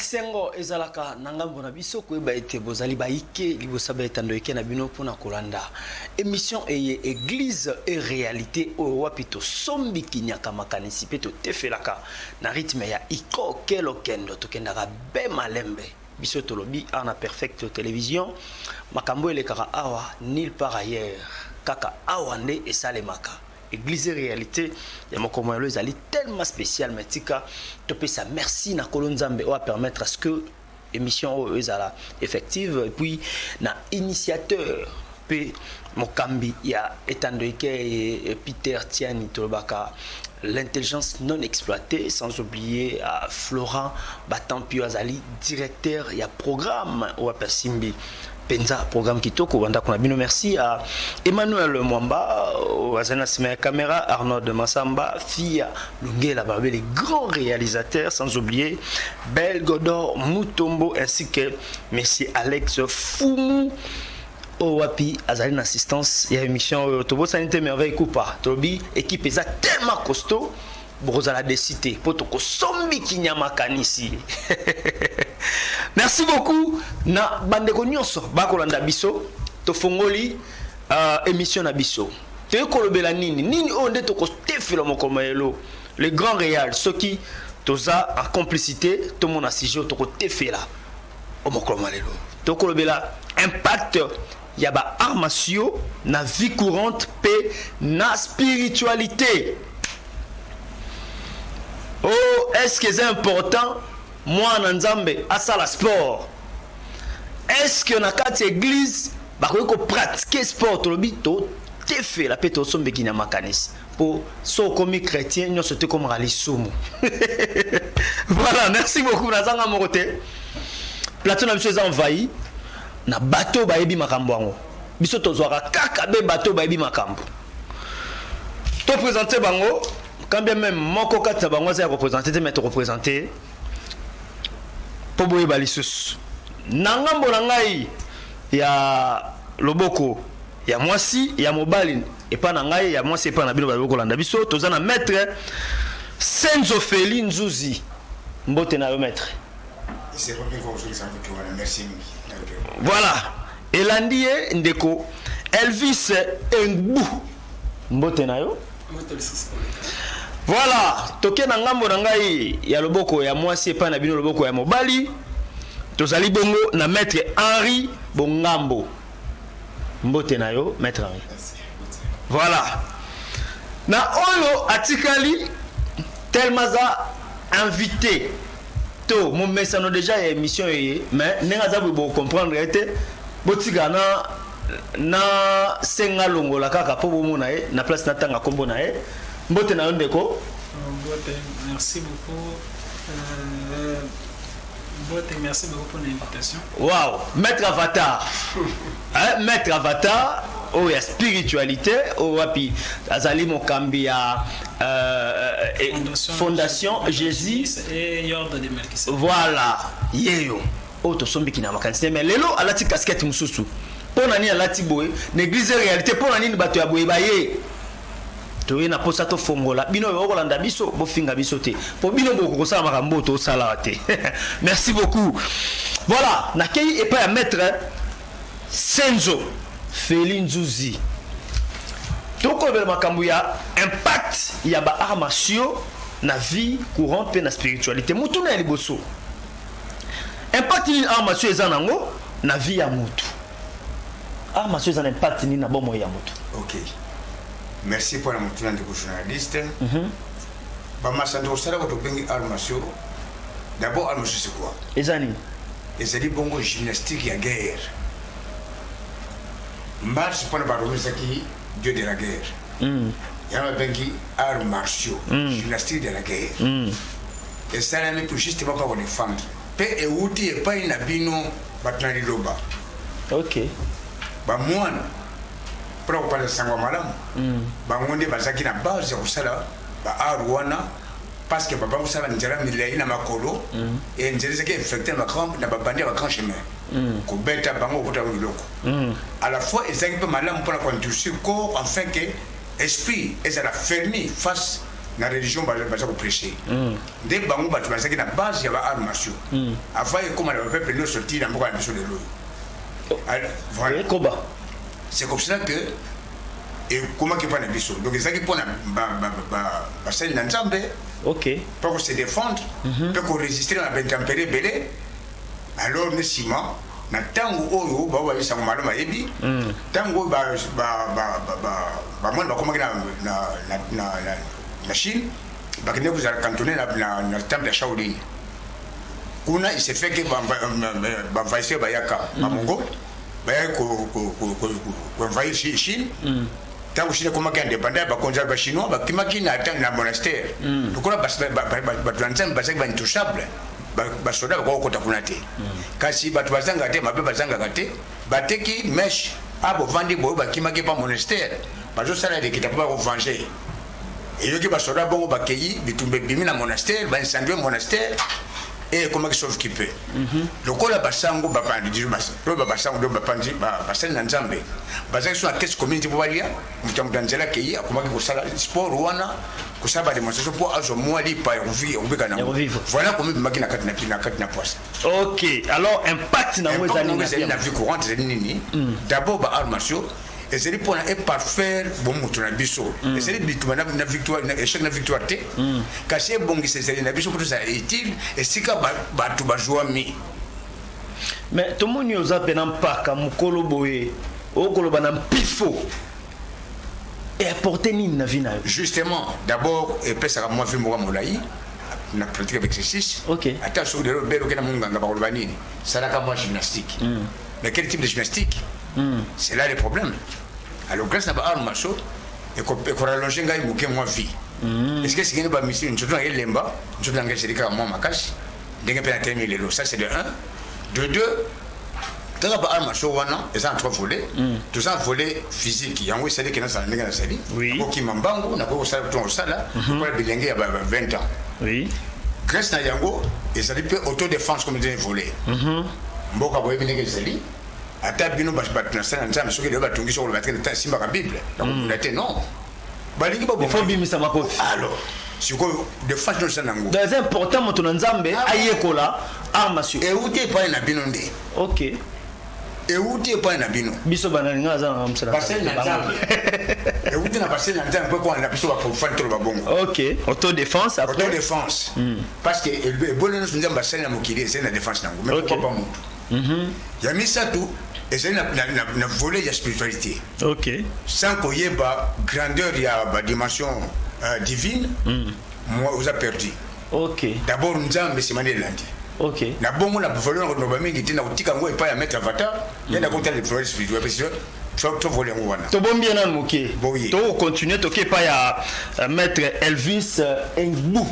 esengo ezalaka nangambo na biso koyeba ete bozali baike libosa baetando eke na bino mpona kolanda émission eye église et réalité oyo wapi tosombi kinyaka makanisi mpe totefelaka na rythme ya iko kelokendo tokendaka be malembe biso tolobi ana perfect télévision makambo elekaka awa nulle part ailleurs kaka awa nde esalemaka Église et réalité, il y a mon commandant ezali tellement spécial mais tika topé ça merci na kolonzambe va permettre à ce que émission ezala effective et puis na initiateur pe mokambi ya etandoike Peter Tiani Tolbaka l'intelligence non exploitée sans oublier à Florent Batampio Azali directeur il y a programme au Simbi Penza programme Kitoko wanda kuna bino merci à Emmanuel Mwamba Wazana Sima caméra Arnaud de Massamba Fia Lungela Barbe les grands réalisateurs sans oublier Belgodor Mutombo ainsi que monsieur Alex Fumu Wapi Azali assistance il y a émission Tobo Sanité merveille coupa Tobi équipe eza tellement costaud Brozala décidé pour toko sombi kinyama kanisi. Merci beaucoup na bandeko nyonso bakolanda biso to fongoli émission na biso. Te kolobela nini onde toko tefelo mokomayelo le grand réal ceux qui toza en complicité tout mon asijo toko tefela o mokomayelo. To kolobela impact ya ba armatio na vie courante pe na spiritualité. Oh, est-ce que c'est important? Moi, en Nzambe, à ça la sport. Est-ce que dans cette église, on pratique sport? Tu fait la péto sombe qui n'a makanis. Pour ceux comme chrétiens, nous sommes comme Ralissoum. Voilà, merci beaucoup. Nazanga Morote. Plateau n'a pas envahi. Na bateau baebi makambo. Biso tozwaka kaka be bateau baebi makambo. To présenter bango. Quand bien même mon coca tabango c'est représenté mais représenté pour boye balisus nangambo nangai ya loboko ya mwasi ya mobali et pas nangai ya mwasi et pas na bino baloko landa biso tozana maître Senzo Feli Nzuzi mbote na yo maître c'est pas bien qu'on joue ça merci voilà elandie ndeko Elvis Engbu mbote na yo voilà, toke na ngambo na ngai ya loboko ya mwasi epa na bino loboko ya mobali. Tozali bongo na maître Henri Bongambo. Mbote na yo, maître Henri. Voilà. Na oyo atikali tellement za invité. To mon message déjà ya émission mais nenga za bo comprendre été botika na senga longola kaka po bomona na place na tanga kombo na Mbote na ndeko. Mbote, merci beaucoup. Mbote, merci beaucoup pour l'invitation. Wow, maître Avatar. Maître Avatar, oh ya spiritualité, oh wapi azali mokambi ya Fondation Jésus et Yord de Melkissedek. Voilà, yeyo. Oh to sombi kina makanisi mais lelo alati casquette mususu. Pona ni alati boye, l'église réalité pona ni bato ya boye baye. Tu na posa to fongola bino yo kolanda biso bo finga biso te po bino boko kosala makambo to sala te. Merci beaucoup. Voilà, nakei et pas à mettre Senzo Feli Nzuzi. Toko bel makambo ya impact ya ba armatio na vie courante pe na spiritualité mutu na liboso. Impact ni armatio ezanango na vie ya mutu. Armatio ezana impact ni na bomo ya mutu. OK. Merci pour la montagne de journaliste. D'abord, armatio c'est quoi? Ezani. Ezali bongo gymnastique ya guerre. Marche pour le dieu de la guerre. Il y a un bengi arts martiaux, gymnastique de la guerre. Et ça là mais pour justement pas défendre. Pe et outil et pas une abino batna loba. OK. Ba moine pour parler sangwa madame bangonde bazaki na base ya sala ba arwana parce que baba musala njera milai na makolo et njera zaki infecté na crampe na babandi ba grand chemin ko beta bango kota biloko à la fois ezaki pe malamu pour la conduire corps afin que esprit est à la fermer face na religion baza ko prêcher nde bango bato bazaki na base ya ba arts martiaux avant ekoma na peuple no sorti na mboka na biso lelo voilà c'est comme ça que et comment qui prend biso donc ezaki pona basali na nzambe pour se défendre pour résister à la température belé alors ne sima na tango oyo ba isa ngomalo mayebi tango ba mona bakoma na Chine bakene vous a cantonné na temple de Shaolin kuna il s'est fait que ba vaisser ba yaka ba mongo ba ko envahir Chine tango Chine comme indépendant ba konza ba chinois ba kimaki na monastère donc là ba transcend ba c'est intouchable ba soda ba ko takuna te kasi ba bazanga te mabe bazanga te bateki mesh abo vandi bo ba kimaki pa monastère ba zo sala de kitabu ba ko venger et yoki ba soda bongo ba keyi bitumbe bimi na monastère ba incendier monastère et comment ils sauve qui peut le kola basango ba pandi di mas lo ba basango do ba pandi ba sel na nzambe ba za so akes community bo balia mutamdanzela keyi akomaki ko sala sport wana ko saba démonstration pour azo mwali pa ubika na voilà comment bimaki na kati na poisse. OK, alors impact na mwezani na vie courante c'est nini d'abord ba arts martiaux et c'est pour un parfaire bon mutu na biso et c'est bituma na victoire na échec na victoire te caché bongi c'est na biso pour ça utile et sika ba tu ba joie mi mais tout monde yoza pena mpaka mukolo boye okoloba na pifo et apporter ni na vie na justement d'abord et pesa moi vie moi molai na pratique avec exercice attention de belo que na munganga ba koloba nini salaka moi gymnastique mais quel type de gymnastique c'est là le problème. Alors grâce à arts martiaux et qu'on rallonge ngai muke moi vie est-ce que c'est que ba mission njoto na lemba njoto na ngeli ka moi makashi ndenge pe na terminer lelo ça c'est de 1 de 2 dans ba arts martiaux wana et ça en 3 volets tout ça volet physique yango c'est que na ça ndenge na sali ko kimambango na ko sala ton sala ko la bilenge ya 20 ans grâce na yango et ça peut autodéfense comme des volets mboka boye bilenge sali ata bino ba tunasana nzambe soki lelo batungi soko batkene ta simba ka bible donc na te non balingi ba faut bimisa makofi alors siko de façon sanango c'est important moto na nzambe ayekola armasio et outé pa na bino ndé OK et outé pa na bino biso banalinga za na msala basel na nzambe et outé na basel na nzambe ko na biso ba profane to ba bongo OK autodéfense après autodéfense parce que le bonheur nous nzambe basel na mokili c'est la défense nango mais pourquoi pas mutu ya misatu et c'est na volet de la spiritualité. OK. Sans qu'il y ait pas grandeur, il y a une dimension divine, moi, vous avez perdu. OK. D'abord, nous avons mis lundi. OK. Na bon, on a besoin de nous mettre qui était na outil quand on pas à mettre avatar. Il y a la côté de la spiritualité parce que tu voler on to bon bien na moké. To continuer to ke pas ya mettre Elvis Ngbu.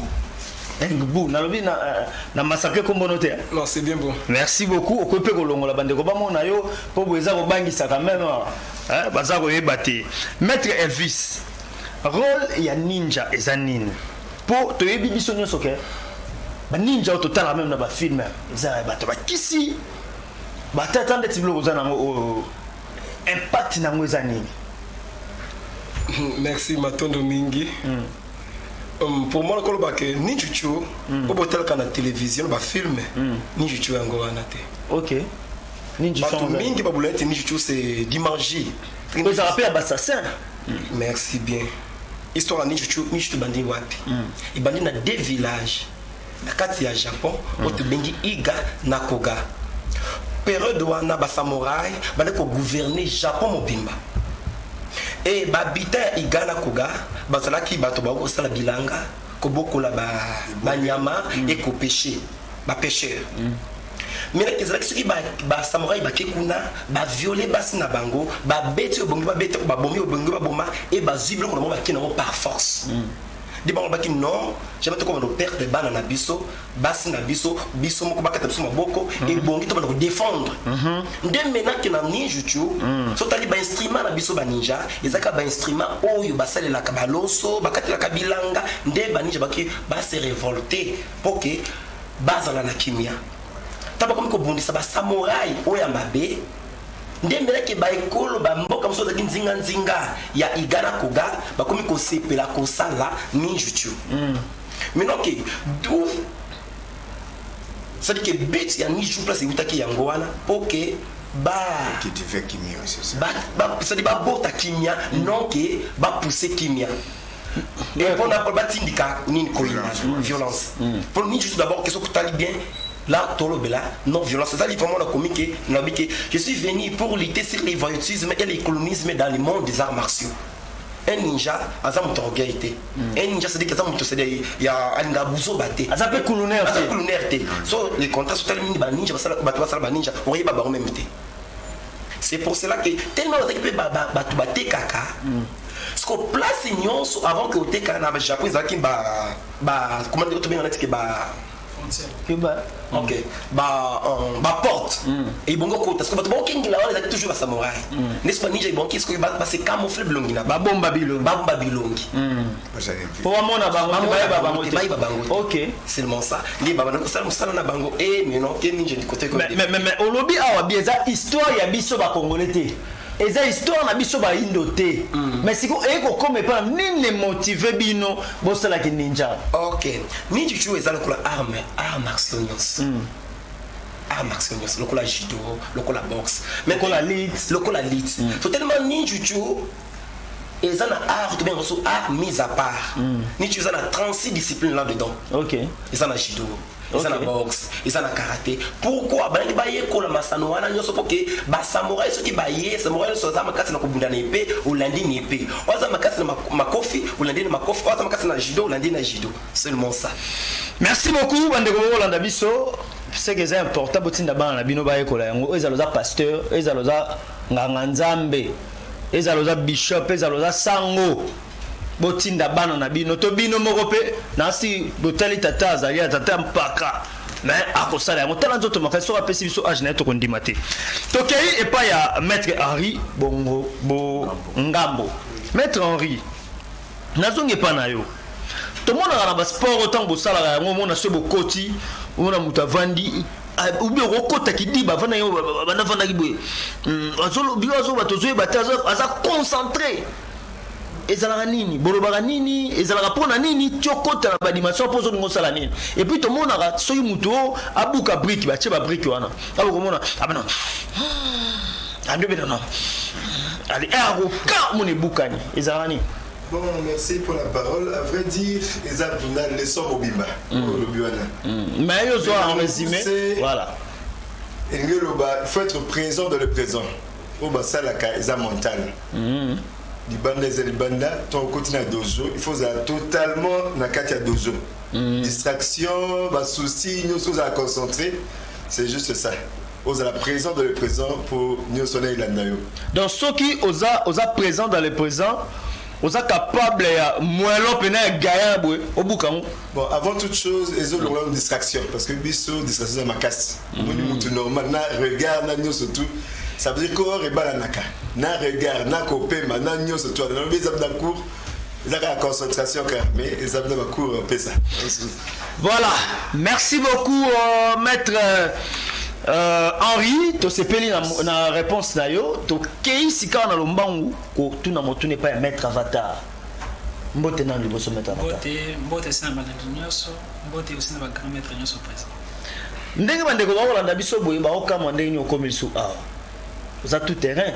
Ngbu nalobi na massacre kombonote. Non, c'est bien bon. Merci beaucoup. Okope ko longola bande ko ba mona yo po boeza ko bangisa quand même hein baza ko yebate. Maître Elvis rôle ya ninja ezanine. Po to yebi biso nyoso ke ba ninja au total même na ba film eza ba to ba kisi ba tatande tiblo ko zana impact na ngwezanine. Merci Matondo Mingi. Pour moi, le ninjutsu, au botel quand la télévision, le film, ninjutsu en goana te. OK. Ninjutsu. Mingi babulete ninjutsu c'est dimanche. Vous rappelez à Bassassin. Merci bien. Histoire ninjutsu, ninjutsu bandi wapi. Il bandi na 2 villages. Na kati ya Japon, ote bengi Iga na Koga. Période wana ba samouraï, bande ko gouverner Japon mobimba. Et babita igana koga bazalaki bato ba osala bilanga ko bokola ba nyama et ko pêcher ba pêcheur mais ezalaki soki ba samouraï ba kekuna ba violer basi na bango ba beti obongi ba beti ba bomi obongi ba boma et ba ziblo ko ba kina par force di bango baki non jamais to ko perdre de bana na biso basi na biso biso moko bakata biso maboko et bongi to ba ko défendre ndem maintenant que na ninjutsu so tali ba instrument na biso ba ninja ezaka ba instrument oyo basalela ka baloso bakatela ka bilanga nde ba ninja baki ba se révolter pour que bazala na kimia taba comme ko bondisa ba samouraï oya mabe ndemelaki baekolo bamboka mosusu ozalaki nzinga ya igana koga bakomi kosepela kosala ninjutsu maintenant ke d'où c'est-à-dire que but ya ninjutsu place eutaki yango wana po ke c'est-à-dire babota kimia non ke bapousser kimia et pour batindika nini koyina violence pour ninjutsu d'abord que ce que tali bien là, non violence. C'est ça, vraiment la comique. Je suis venu pour lutter sur l'évolutisme et l'économisme dans le monde des arts martiaux. Un ninja, a ça mon orgueil. Un ninja, c'est que ça mon il y a un gabuzo batté. Ça peut couloner. So les contrats sont tellement ninja, ninja, on y va en même temps. C'est pour cela que tellement on peut battre kaka. Ce qu'on place avant que au teka na Japon, ils ont comment dire tout bien on ok porte et bon parce que bon king là on est toujours samouraï n'est-ce pas ninja bon qu'est-ce que c'est camoufler bilongi na bomba bilongi pour amona bango ok c'est le ça les baba na sala na bango et mais non quel ninja du côté mais olobi awa bieza histoire ya biso ba congolais té eza histoire na biso ba indo té mais siko eko comme pas nini motiver bino bosala ki ninja ok ninja tu eza lokola arme martiaux art martiaux lokola judo lokola boxe mais lokola lit faut tellement ninja tu eza na art tout bien reçu art mis à part ninja eza na 36 disciplines là dedans ok eza na judo ils ont la boxe, ils ont la karaté. Pourquoi? Bani baye ko la masano wana nyoso poke ba samouraï soki baye samouraï so za makasi na kubunda na épée ou lundi na épée. Waza makasi na makofi ou lundi na makofi, waza makasi na judo ou lundi na judo. Seulement ça. Merci beaucoup bande ko bolanda biso. C'est que c'est important botinda bana na bino baye ko la yango ezaloza pasteur, ezaloza nganga nzambe, ezaloza bishop, ezaloza sango. Botinda bana na bino to bino moko pe nasi botali tata azali tata mpaka mais akosala yango tala nzoto makasi apesi biso age na to kondima te tokei epa ya maître Henri bongo bo ngambo maître Henri nazonge pa na yo to mona na ba sport autant bosala yango mona se bokoti mona mutavandi ou bien okota kidiba vana yo bana vana kiboye azolo biwazo batozoye bataza aza concentré ezalaka nini bolobaka nini ezalaka pona nini tiokota na banimation mpo ozolinga osala nini et puis tomonaka soki moto abuka brike batie babrike wana abokomona abana andobena ali akoka mona ebukani ezalaka nini. Bon, merci pour la parole. À vrai dire, les abdominales les sont mobimba. Mais ils ont en résumé. Voilà. Il faut être présent dans le présent. Au bas, ça, la mental. Il faut totalement na katia dojo. Distraction, souci, nous sommes à concentrer. C'est juste ça. Vous êtes présent dans le présent pour nous sonner l'andayo. Donc ceux qui osa présent dans le présent, osa capable à moellon pena gagner au boucan. Bon, avant toute chose, ils ont une distraction parce que biso distraction ma casse. Nous normal na regard na nous surtout. Ça veut dire qu'on est balanaka. Na regard, na kopema, na nyo surtout. Dans les examens de cours, ils ont la concentration mais les examens de cours on fait ça. Voilà. Merci beaucoup maître Henri, to sepeli na réponse na yo, to kei sika na lombangu ko tuna motune pa maître Avatar. Mbote na liboso maître Avatar. Mbote sina balangi nyoso, mbote aussi na ba grand maître nyoso présent. Ndenge bandeko ba kolanda biso boye ba okama ndenge nyo komisu a. Vous avez tout terrain.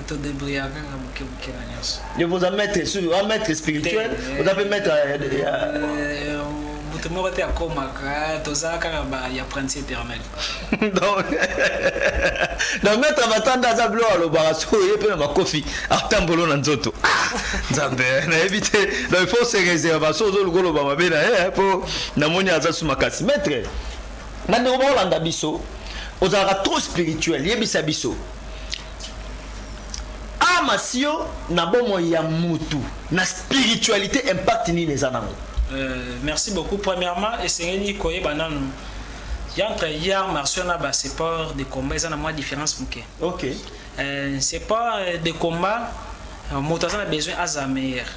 Tout débrouillé avec un bouquet na nyoso. Je vous a maître sur un maître spirituel, vous avez maître tout le monde était à Komaka, tout ça, il y a apprenti éternel. Donc, maître Avatar dans un blanc, le barasso, il peut ma coffee, Artambolo Nanzoto. Zambé, n'a évité, il faut se réserver, sur le golo Bamabé, pour Namoni Azasumakasi. Maître, maintenant, on va en Abisso, aux arts trop spirituels, Yebisa Bisso. Amasio, Nabomo Yamutu, na spiritualité impact ni les anango. Merci beaucoup. Premièrement, essayez de connaître entre hier martiaux et sport de combat, il y a une différence. Ok. C'est pas de combat, moto a besoin à meilleur.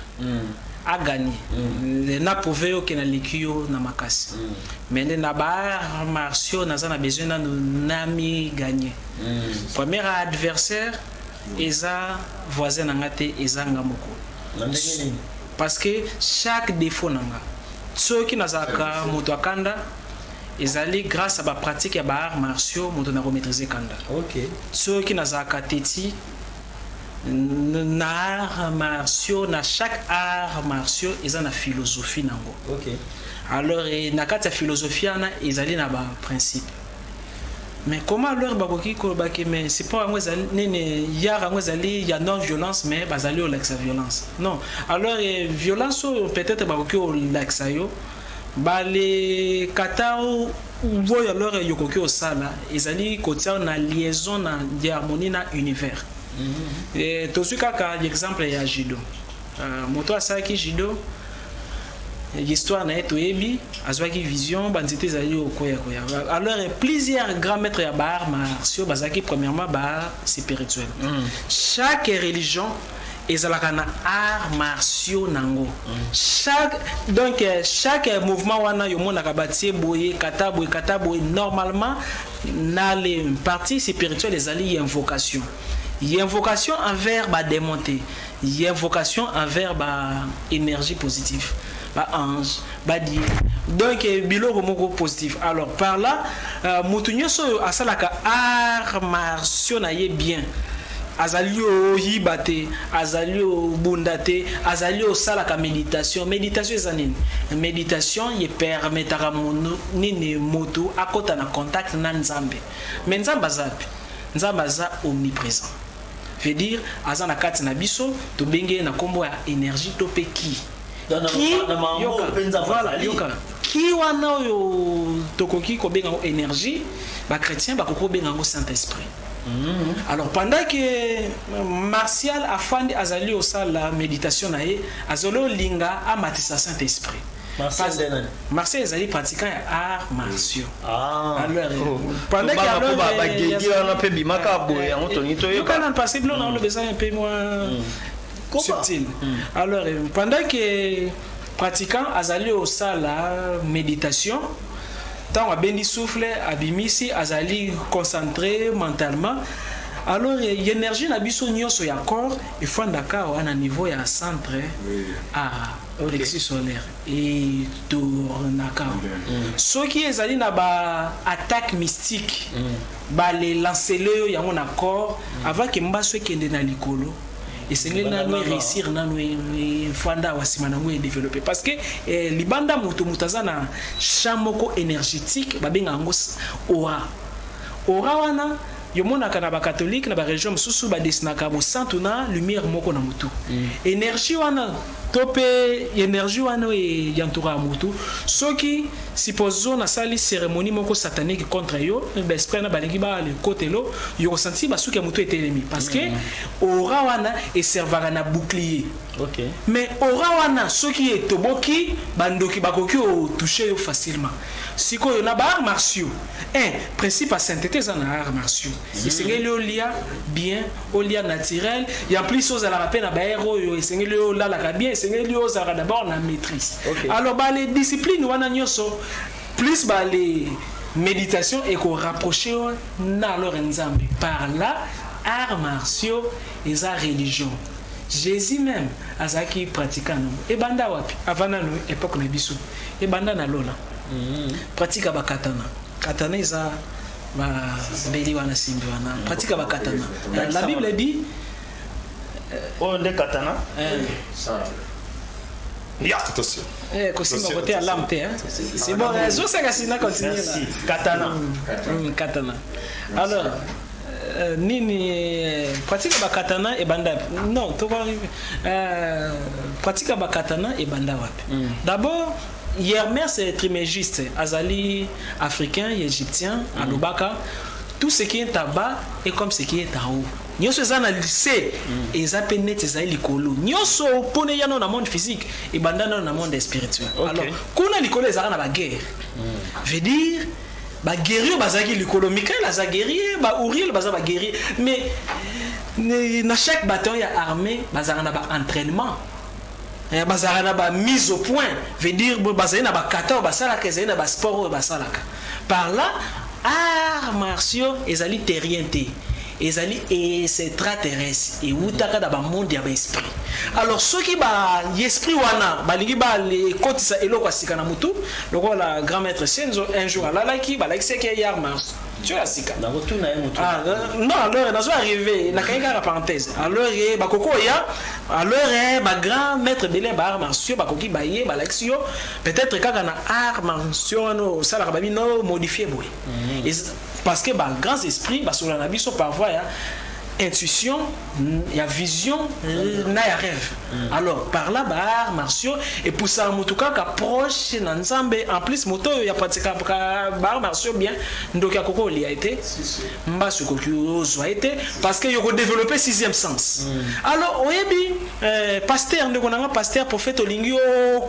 a gagné. Na prouvé que na likio na makasi. Mais na ba martiaux na a besoin na nami gagné. Premier adversaire eza voisin na ngate eza ngamoko. Parce que chaque défaut nanga ceux qui nazaka moto akanda ezali grâce à ba pratique ya ba arts martiaux moto na maîtriser kanda. OK. Ceux qui nazaka teti na arts martiaux na chaque art martiaux ils ont la philosophie nango. OK. Alors na kati ya philosophie ana ezali na ba principe. Mais comment alors bakoki ko baki mais c'est pas ngo ezali nene yara ngo ezali ya non violence mais bazali au l'ex violence. Non. Alors violence peut-être bakoki au l'ex yo bale katao voyo alors yokoki au sala ezali kotia na liaison na harmonie na univers. Et tout ce cas l'exemple ya judo moto asaki judo l'histoire na eto ebi azwaki vision bandité zali okoya koya alors plusieurs grands maîtres ya bar martiaux bazaki premièrement bar spirituel. Chaque religion ezalaka na arts martiaux nango. Chaque mouvement wana yo monaka batie boye kata boye normalement na les parties spirituelles ezali invocation. Il y a invocation envers ba démonter, il y a invocation envers ba énergie positive, ba ange, ba dieu. Donc bilo moko positif. Alors par là mutunyo so asalaka art martiaux na ye bien. Azalio yibate, azalio bundate, azalio salaka méditation. Méditation ezanini. Méditation y permettra nini moto akota na contact na nzambe. Mais nzamba zapi. Nzamba za omniprésent. Veut dire azana kati na biso to benge na kombo ya énergie to pe ki voilà yoka ki wana yo tokoki ko benga énergie ba chrétien ba ko benga ngo Saint-Esprit. Alors pendant que Martial afandi azali au salle la méditation na ye azolo linga amatisa Saint-Esprit. Marseille ezali pratiquant ya arts martiaux. Alors pendant que ba gedi wana pe bimaka boye en toni to yo kana parce que on a besoin un peu moins subtil. Alors pendant que pratiquant azali au salle la méditation tant abendi souffle abimisi azali concentré mentalement. Alors l'énergie na biso nyonso ya corps il faut ndaka wana niveau ya centre à plexus solaire et tournaka. Ce qui ezali na ba attaque mystique ba les lanceler yango na corps avant que mbaso kende na likolo et c'est là nous réussir na nous fanda wasima na nous développer parce que libanda moto mutazana chamoko énergétique ba benga ngo aura wana yomonaka na ba catholique na ba religion mususu ba desinaka mo santu na lumière moko na mutu énergie wana topé énergie wana e yantura mutu soki supposons na sali cérémonie moko satanique contre yo ba esprit na balingi ba le côté lo yo ressenti ba suki mutu était ennemi parce que aura wana e servara na bouclier. OK. Mais aura wana soki e toboki bandoki bakoki o toucher yo facilement. Siko yo na ba arts martiaux. Principe à sainteté za na arts martiaux. Esengeli olia bien, olia naturel, il y a plus choses à la rappel na ba héros yo esengeli ola la bien, esengeli ozara d'abord na maîtrise. Okay. Alors ba les disciplines wana nyoso plus ba les méditation et qu'on rapprocher na leur nzambe par là arts martiaux et sa religion. Jésus même azaki pratiquant et banda wapi avant na époque na biso et banda na lola pratique ba katana isa ba beli wana simbi wana pratique ba katana. La Bible dit on de katana attention kosimba côté à lampe c'est bon zo ça kasina continuer là katana alors nini pratique ba katana et banda non to va pratique ba katana et banda wapi d'abord Hermès Trismégiste azali africain et égyptien à Lubaka tout ce qui est en bas est comme ce qui est en haut. Nyoso za na lycée et za penet za likolo. Nyoso pone ya na monde physique et bandana na monde spirituel. Alors kuna likolo za na ba guerre. Veut dire ba guerrier bazaki likolo Michael aza guerrier ba Uriel baza ba guerrier mais na chaque bataille ya armée bazana ba entraînement. bazala na ba mise au point veut dire bazala na ba kata basala ka ezali na ba sport basala ka par là arts martiaux ezali terrien te ezali extraterrestre et utaka da ba monde ya ba esprit alors ceux qui ba esprit wana balingi ba les kotisa eloko asika na mutu loko la grand maître Senzo un jour alalaki balaki que arts martiaux tu as sika na retour na mutu non alors dans arrivé na kanga parenthèse alors bakoko ya alors ba grand maître belé ba arts martiaux bakoki baye balaki yo peut-être kaka na arts martiaux no sala ba bino modifier boy parce que bah grands esprits bah sur la biso parfois il y a intuition il y a vision na ya rêve alors par là bah arts martiaux et pour ça mutuka ka proche na nzambe en plus moto ya pratika ba arts martiaux bien donc ya koko li a été mba su kokyo zo a été parce que yoko développer sixième sens alors oyebi pasteur ndeko nanga pasteur prophète olingio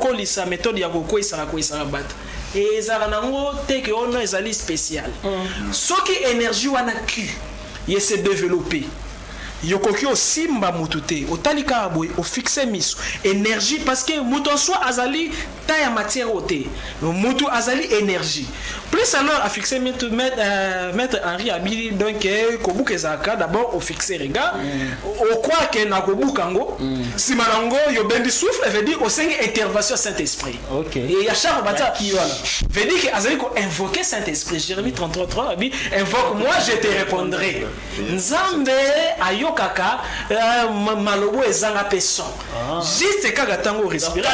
kolisa méthode ya koko isara bat et ezala nango teke ono ezali spécial soki énergie wana ki ye se développer yokoki osimba mutu te otalika boy o fixer miso énergie parce que mutu en soi azali ta ya matière oté mutu azali énergie plus alors a fixer maître Henri Abili donc kobuka ezaka d'abord au fixer regard au quoi que na kobuka ngo simanango yo bendi souffle veut dire au cinq intervention Saint-Esprit OK et ya chaque bata qui voilà veut dire que azali ko invoquer Saint-Esprit Jérémie 33:3 abi invoque moi je te répondrai nzambe ayo kaka malobo ezanga peson juste kaka tango respirer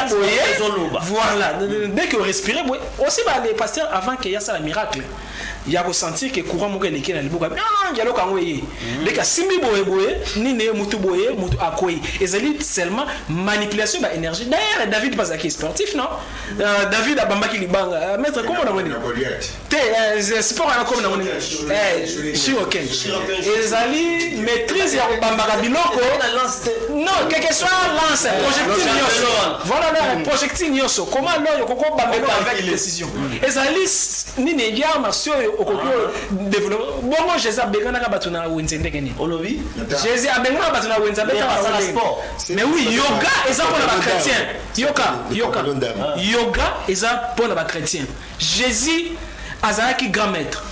voilà dès que respirer aussi bah les pasteurs avant qu'il y a ça le miracle il y a ressenti que courant moko eleki na libuka ngelo kango ye dès que simbi boye ni ne mutu boye mutu akoyi ezali seulement manipulation ba énergie d'ailleurs David bazaki sportif non David abambaki libanga maître comment on a dit te sport na comme na moni Shiroken ezali maîtrise ya bambaka biloko non quel que soit lance projectile nyoso voilà le projectile nyoso comment là yoko bambelo avec précision ezali ni ne ya marcio okoko développer bongo Jésus abengana ka batuna wenzende keni olobi Jésus abengana batuna wenzende ka sport mais oui yoga eza pour les chrétiens yoga eza pour les chrétiens Jésus azalaki grand maître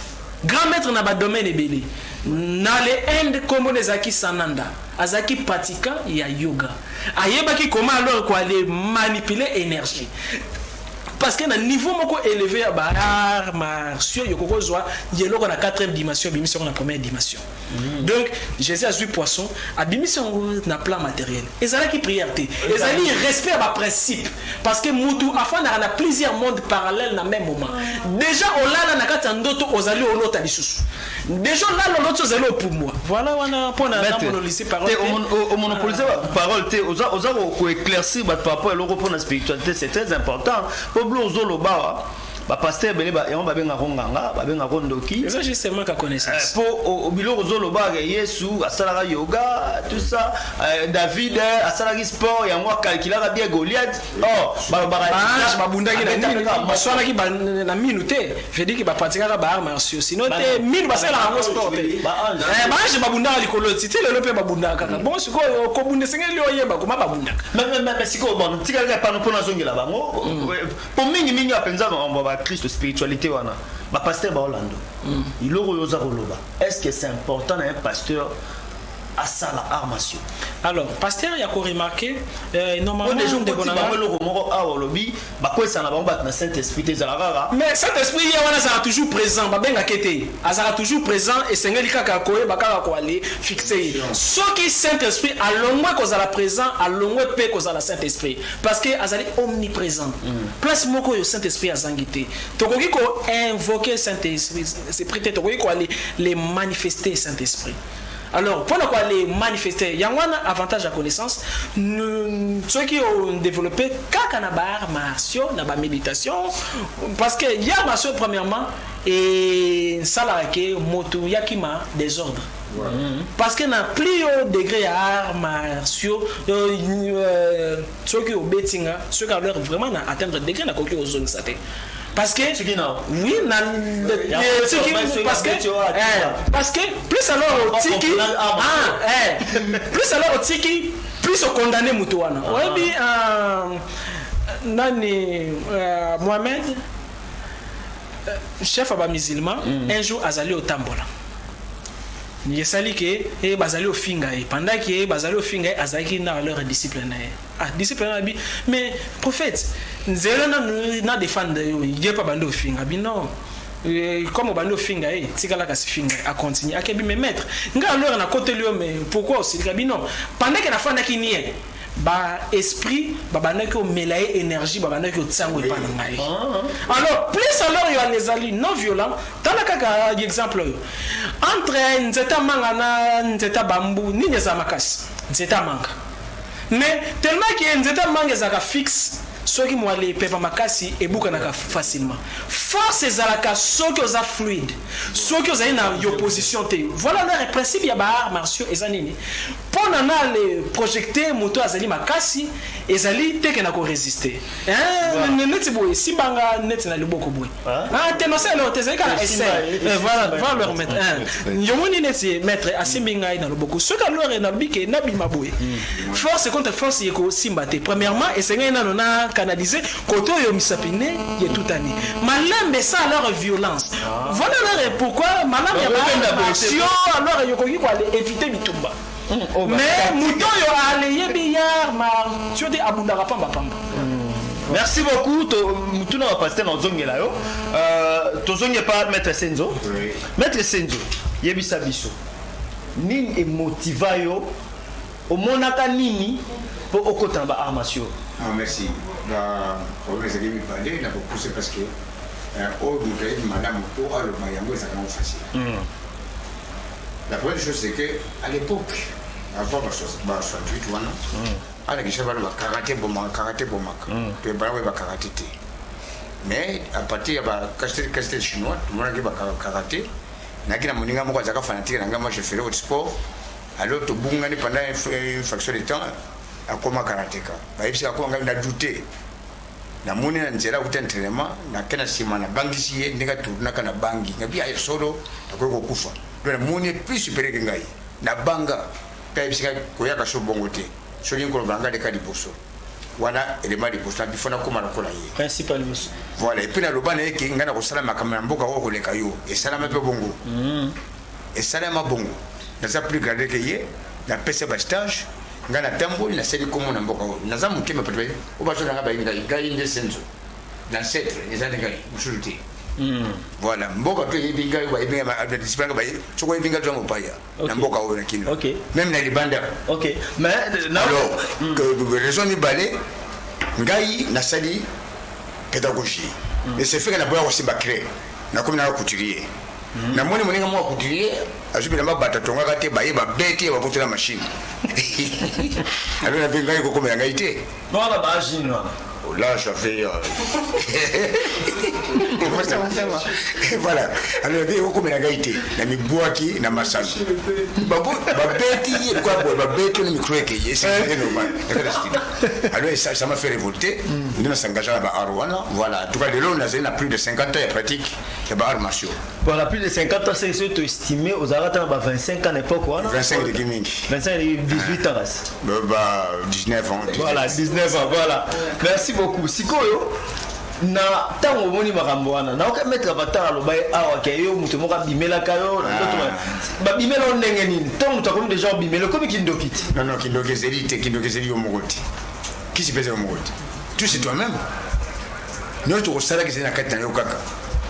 na ba domaine ebele na le Inde comme les aki sananda azaki pratiquant ya yoga ayebaki comment alors quoi aller manipuler énergie parce que na niveau moko élevé ya arts martiaux yoko zwa yelo na 4e dimension bimission na 1e dimension donc Jésus a vu poisson a bimission na plan matériel ezala ki prière te ezali respect ba principe parce que mutu afin na plusieurs mondes parallèles na même moment déjà olala na kati ndoto ozali olota lisusu déjà là l'autre ozali pour moi voilà wana pona na monolyser parole au monopoliser parole te oza ko éclaircir par rapport à l'europe na spiritualité c'est très important Zoloba ba pasteur belé ba yamba benga nganga ba benga ndoki ça justement ka connaissance pour au biloko Zoloba Yesu asala yoga tout ça David asala sport ya moi calculer bien Goliath ba bundaki na nini ba swala ki na minute je dis que ba pratiquer ba arts martiaux sinon te mine ba sala en sport ba je ba bundaka likolo titi le lope ba bundaka kaka bon siko ko bunde sengeli oyeba ko ba bundaka mais siko bon tika ka pano zongela bango pour mingi apenza ba Christ spiritualité wana ba pasteur ba Orlando iloko yoza koloba est-ce que c'est important un pasteur à ça la armation alors pasteur ya ko remarquer normalement des gens de bonanga loko moko a olobi ba ko ça na ba na Saint-Esprit te za rara mais Saint-Esprit ya wana ça toujours présent ba benga kete azara toujours présent et sengeli kaka ko ba kaka ko aller fixer ce qui Saint-Esprit à longwe ko za la présent à longwe pe ko za la Saint-Esprit parce que azali omniprésent place moko yo Saint-Esprit azangité to ko ko invoquer Saint-Esprit c'est prêter to ko aller les manifester Saint-Esprit. Alors, pour les manifester, il y a un avantage à connaissance. Ceux qui ont développé arts martiaux, na méditation, parce que il y a martiaux premièrement et salarié moto yakima désordre. Parce que dans plus haut degré arts martiaux, ceux qui ont betting, ceux qui ont vraiment atteindre degré na coquille aux zones satellite. Parce que oui, parce que plus alors au tiki plus alors au tiki plus condamné Moutouana. Oui, Nani Mohamed, chef aba musulman, un jour azali au Tambola. Il sali que bazali au finga pendant que bazali au finga azaki na leur discipline. Discipline mais prophète, nzela na défendre il pas bando au finga. Non. Comme bando au finga tikala ka finga a continuer akebi me mettre. Nga alors na côté lui mais pourquoi aussi non pendant que la fanda ki nie ba esprit ba banaki o melaye énergie ba banaki o tsango epa na ngai. Alors plus alors yo les ali non violent dans la kaka exemple entre nzeta manga na nzeta bambu ni nyeza makasi nzeta manga mais tellement que nzeta manga zaka fixe soki mo ale pepa makasi ebuka naka facilement force ezalaka soki oza fluide soki oza na opposition te voilà le principe ya ba arts martiaux ezanini pona na le projecter moto azali makasi ezali teke na ko résister neti boye simbanga neti na liboko boye teno c'est le tezali kana essayer voilà va leur mettre yomoni neti mettre asimbinga na liboko soki alors na bike na bima boye force contre force yeko simbate premièrement esenga na nona canaliser côté yo misapine y tout année malembe ça leur violence voilà pourquoi malembe ya alors yoko ki aller éviter bitumba mais mouton yo aller yebiya ma tu dis abundara pamba pamba. Merci beaucoup mouton va passer dans zongela yo tozonge pas maître Senzo maître Senzo yebisa biso nini e motiva yo o monaka nini pour okotamba armation. Ah, merci. On va essayer de parler, on va pousser parce que madame pour le mayango c'est quand même facile. La première chose c'est que à l'époque, avant 68 voilà, à la guichet voilà karaté bomaka, puis bah ouais karaté. Mais à partir de castel chinois, tout le monde a karaté. Nakina moninga moko zaka fanatique nanga moi je faisais au sport. Alors to bungani pendant une fraction de temps. Akoma karateka baibisi akonga na douter na moni na nzela utentrema na kana sima na bangi siye ndika turuna kana bangi ngabi ayo solo akoko kufa na moni plus supérieur que ngai na banga baibisi ko yaka so bongote so lingo banga de kadi boso wana elema di boso bifona koma na kola ye principal boso voilà et puis na lobana yeke ngana ko sala makamera mboka ko leka yo et salama pe bongo et salama bongo na ça plus garder que ye na pese bastage ngana tambo na seli komo na mboka naza mukema pepe obaso na ba inga ngai nde Senzo l'ancêtre eza ngai musulti voilà mboka pe ibinga ba ibinga ma disipanga ba choko ibinga twa mopaya na mboka o na kino même na libanda mais alors que raison ni balé ngai na sali pédagogie et c'est fait que na boya ko simba créer na comme na couturier na moni moninga mo couturier ajubi na mabata tonga kate ba yeba beti ba potela machine alors na binga ko comme ngai te non la machine là j'avais voilà alors bien ko comme ngai te na mibwaki na masano babo ba beti quoi ba beti na micro ke c'est normal alors ça m'a fait révolter nous s'engager à Arwana voilà en tout cas de là on a plus de 50 ans de pratique de art martiaux voilà plus de 50 ans c'est ce que estimé aux arata 25 ans à l'époque 25 de gaming 25 et 18 ans 19 ans voilà 19 ans voilà merci beaucoup sikoyo na tango moni makambo wana na oka mettre batara lo bay awa ke yo muto moka bimela kayo ba bimela ndenge nini tango takomi déjà bimela comme kindokiti non kindokizeli yo mokoti qui se pèse yo mokoti tu c'est toi-même nous to sala ki na kata yo kaka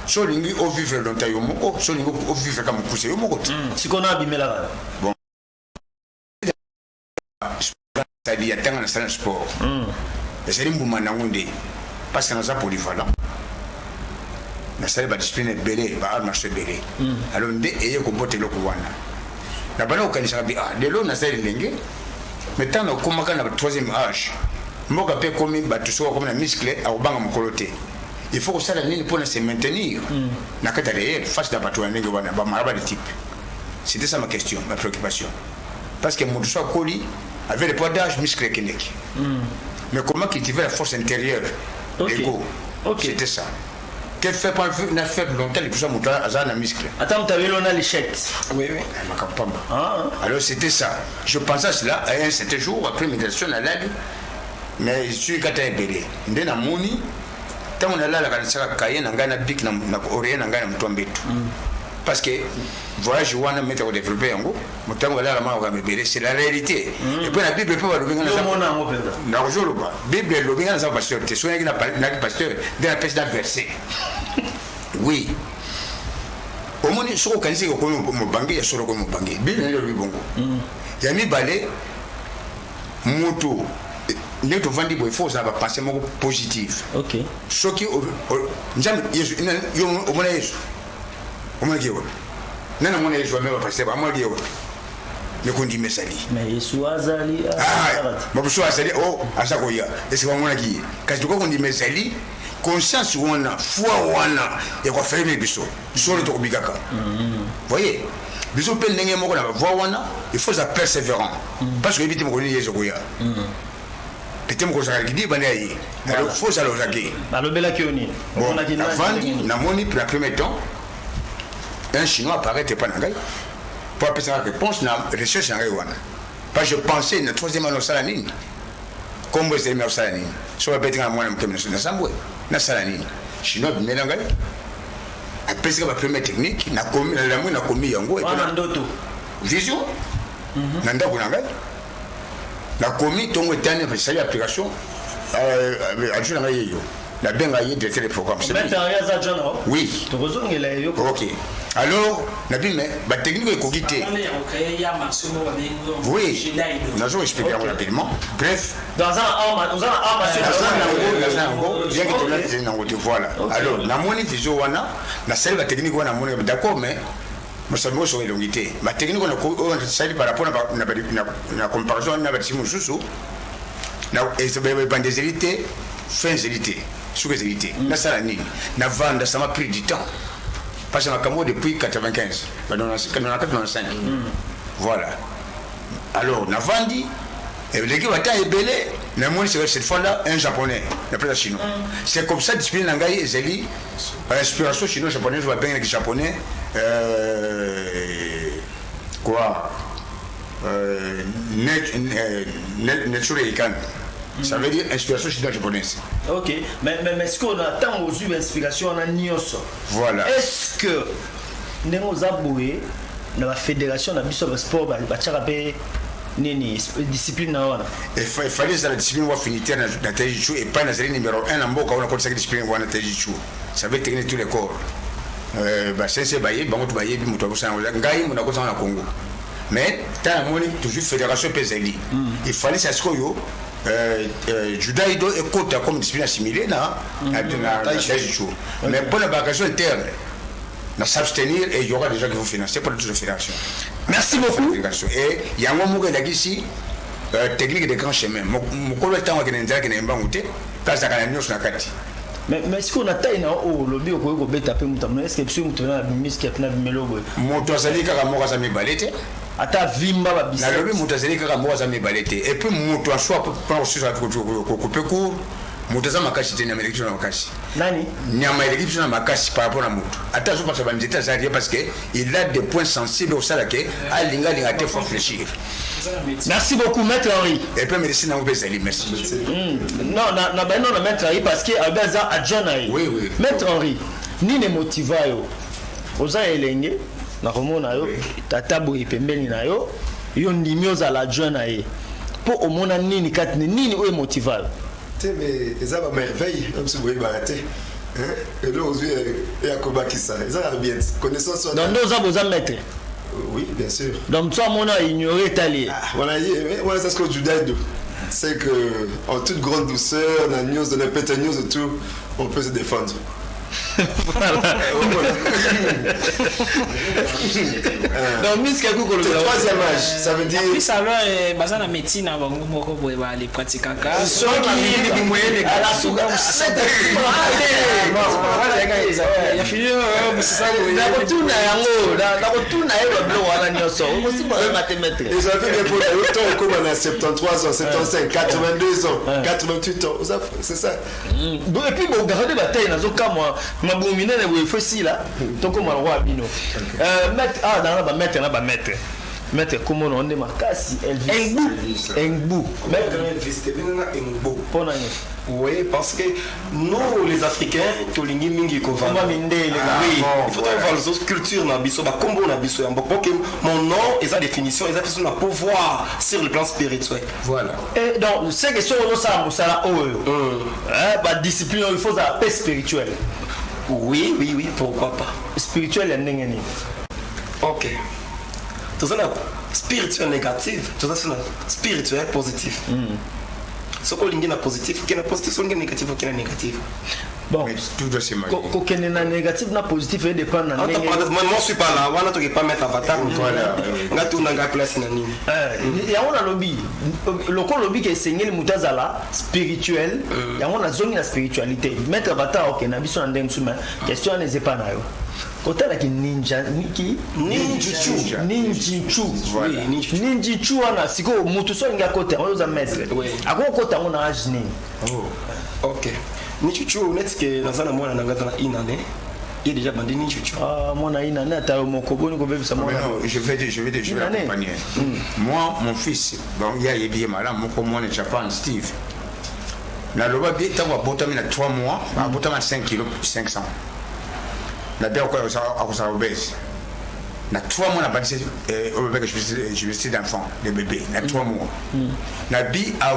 so lingi o vivre longtemps yo moko so lingi o vivre comme pousse yo mokoti sikona bimela bon ça dit attendre na salle sport c'est une bouma na ngonde parce que nous avons polyvalent na salle ba discipline belé ba art marché belé alors ndé eye ko botte lo ko wana na bana ko kanisa bi de lo na salle lenge mais tant ko maka na troisième âge mboka pe komi ba tout so comme na muscle a obanga mokoloté il faut que ça la ligne pour se maintenir na kata réel face da bato ndenge wana ba maraba de type c'était ça ma question ma préoccupation parce que mon soit coli avait le poids d'âge muscle kinétique mais comment cultiver la force intérieure l'ego c'était ça que fait pas na fait longtemps les poussons monter à un muscle. Attends, tu avais l'on a l'échec. Oui, oui. Alors c'était ça. Je pensais à cela un certain jour après méditation à l'aide, mais je suis quand même belé. Ndena moni, tant on a là la cancer cahier n'angana bic na orient n'angana mtombetu. Parce que voyage où on a mis au développer en gros, montant là la main au belé, c'est la réalité. Et puis la Bible peut pas le venir dans le jour pas. Bible le venir dans un pasteur. Tu souviens qu'il n'a pas pasteur de la pêche d'un verset. Oui. Au moins, ce qu'on dit, c'est qu'on me bangue, il y a sur le bangue. Bien, le bongo. Il y a mis balai, moto. Nous devons dire qu'il faut avoir pensée positive. Ok. Ce qui, au moins, non, non, je vais même passer. Moi, je mais qu'on dit Messali. Mais Yesu Azali. Mais pour ça, c'est oh, à ça qu'on y a. Et c'est comment on dit. Quand tu qu'on dit Messali, conscience où on a, foi où on a, et qu'on fait mes bisous. Sur le tour bigaka. Voyez, bisous peine n'engagez moi qu'on a, voix où on a, il faut être persévérant. Parce que éviter mon connaître Yesu Goya. Peut-être que ça dit banaï. Alors faut ça le jaguer. Alors bela kioni. Bon, avant, na moni pour la première temps. Un Chinois apparaît pas dans pour appeler sa réponse na recherche en Rwanda. Parce que je pensais na troisième année salanine. Comme vous savez salanine. Sur la bête à moi na sambwe na salanine. Chinois bien dans après c'est la première technique na commis la moi na commis yango et ndoto. Vision. Nanda kunanga. Na commis tongo tane parce que l'application ajoute na yo. La benga y de téléprogramme. Oui. Ok. Alors, Nabi, mais la technique est cogitée. Oui. Nous allons expliquer rapidement. Bref. Dans un arme, bien que tu l'aies dit, voilà. Alors, la monnaie vision, la seule technique, on a monnaie, d'accord, mais nous savons sur les longuités. La technique, on a salué par rapport à la comparaison, on a bâti mon sous-sous. Et c'est pas des élites, fin élites. Sur les élites. Na vente, ça m'a pris du temps. Parce que je suis depuis 1995. Dans 1985. Voilà. Alors, na vendu. Et l'équipe a été belé. Cette fois-là, un japonais. Après, chinois. C'est comme ça, discipline Nangaï et Zeli. Inspiration chinois-japonaise, je vois bien les japonais. Quoi ça veut dire inspiration chinois-japonaise. Ok, mais est-ce qu'on attend aux yeux d'inspiration en Nyoso? Voilà. Est-ce que nous avons dans la fédération de la sport, nini discipline il fallait que la discipline soit finie dans la Taijitsu et pas dans la numéro 1 en Boka, on a cette discipline dans la Taijitsu. Ça veut tenir tous les corps. C'est Baye, Bango Baye, Bimoutou, Ngaï, on a quoi dans le Congo. Mais, tu as toujours fédération Pézeli. Il fallait que ça soit Judaïdo et Kota comme discipline assimilée dans la Taijitsu. Mais pour la vacation interne, s'abstenir et il y aura des gens qui vont financer pour toute la fédération. Merci beaucoup. Et il y a un moment où il y a ici technique de grand chemin. Mon collègue temps qui n'est pas monté, parce qu'il y a une chose mais est-ce qu'on a taille dans le lobby au Koyo Beta Pemoutam? Est-ce que vous avez un ministre qui a un mélogo? Montazali Karamoa Zami Balete. Ata Vimba Babis. La lobby Montazali Karamoa Zami Balete. Et puis Moutoua soit pour aussi la couper court. Moutaza Makashi tena élection na Makashi. Nani? Nyama élection na Makashi par rapport à Moutou. Attention parce que Bandita ça parce que il a des points sensibles au salake à linga te faut réfléchir. Merci beaucoup maître Henri. Et puis merci na Obezali merci. Non na maître Henri parce que Alberza adjoint. Oui. Maître Henri, ni ne motiva yo. Oza elenge na komona yo tata boye pembeni na yo ndimi oza la adjoint na ye. Po omona nini katini nini o motiva yo. Mais ils ont merveille, même si vous voyez barater. Et là, aujourd'hui, il y a Koba qui ça. Ils ont bien connaissance. Donc, nous avons maître. Oui, bien sûr. Donc, toi, on a ignoré Tali. On a dit, ouais, c'est ce que Judaïdo. C'est que, en toute grande douceur, on a news, on a pété news et tout, on peut se défendre. Donc, c'est troisième âge, ça veut dire. Puis ça va, la médecine avant les pratiques en cas. Ils ont fait des problèmes autant comme on a 73 ans, 75, 82 ans, 88 ans. C'est ça. Et puis, bon, regardez la bataille dans le cas, moi. mabumine ne boye fosi là toko ma roi bino maître dans ba maître maître comment on est makasi Engbu Maître Elvis Tebena Engbu. pona ni Oui, parce que nous, les Africains, tolingi mingi kova. Oui, il faut voir les autres cultures na biso, ba combo na biso. Mon nom et sa définition, ils ont un pouvoir sur le plan spirituel. Voilà. Et donc c'est que sur ça ça ba discipline il faut ça paix spirituelle. Oui, pourquoi pas. Spirituel est ndengeni. OK. Tout ça spirituel négatif, tout ça spirituel positif. Ce qu'on dit positif, qui est positif, ce qui est négatif, qui est négatif. Bon, mais tout doit se marier. Quand on est négatif, na positif, il dépend de moi je suis pas là, on ne peut pas mettre avatar. Voilà. On a tout dans la place. Il y a un lobby. Le lobby qui est saigné le moutazala spirituel. Il y a une zone de spiritualité. Mettre avatar, ok, na biso ndeng suma. Question n'est pas na yo. Côté là qui ninja, ninjutsu, ninjutsu ana siko mutu so nga côté on doit mettre. Ako côté on a ajini. Oh. OK. Ninjutsu net que dans un mois na ngata na inane. Il est déjà bandé ninjutsu. Ah, mon inane ata mokoboni ko bebisa moi. Non, je vais l'accompagner. Moi mon fils, bon il y a bien malade mon comme on Japan Steve. Na loba bi tawa botami na 3 mois, ba botama 5 kg 500. La dès quoi ça obèse. Na 3 mois na bâti au bébé que je suis d'enfant, de bébé, na 3 mois. Na bi à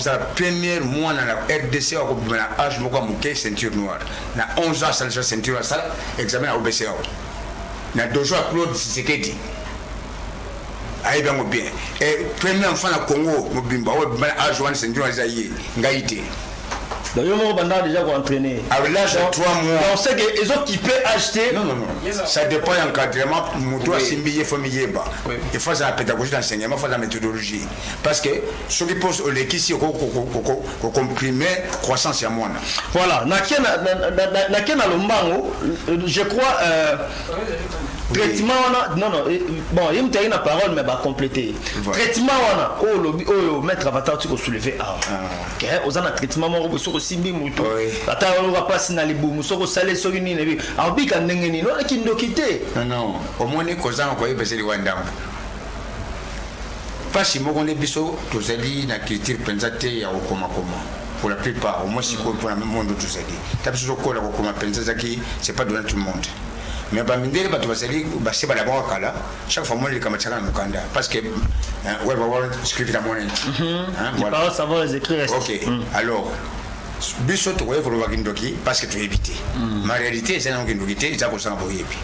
la première mois na la RDC au na âge moko muke ceinture noire. Na 11 ans ça ceinture ça examen au BCA. Na dojo à Claude Tshisekedi. Aïe bien bien. Et premier enfant na Congo, mobimba au âge one ceinture zaïe, ngaïté. D'ailleurs, on va déjà entraîner. Avec l'âge de 3 mois. On sait que les autres qui peuvent acheter. Non. Ça dépend de l'encadrement. Il faut la pédagogie d'enseignement, il faut la méthodologie. Parce que ceux qui posent au lait ici, au comprimé, croissance à moi. Voilà. Je crois. Traitement, non, bon, il me tient la parole, mais va compléter. Traitement, on a, mettre avatar, tu peux soulever. Ok, on a traitement, on va sur Simbi Moutou. Attends, on va passer dans les bouts, on va saler sur une ligne. Alors, big and nengeni, non, qui nous quitte. Non, au moins, les causes ont quoi, parce que les Wandam. Pas si moi, on est biso, tous les na culture pensée à Okoma. Pour la plupart, au moins, si pour le même monde, tous les t'as besoin de quoi, la Okoma pensée, c'est pas donné à tout le monde. Mais bah mindele ba tobasali ba seba la banque kala chaque fois moi les kamataka na mukanda parce que ouais va voir script à mon voilà ça va les écrire. OK alors biso to ouais pour le wagindoki parce que tu éviter ma réalité c'est non gindoki ça pour ça pour yepi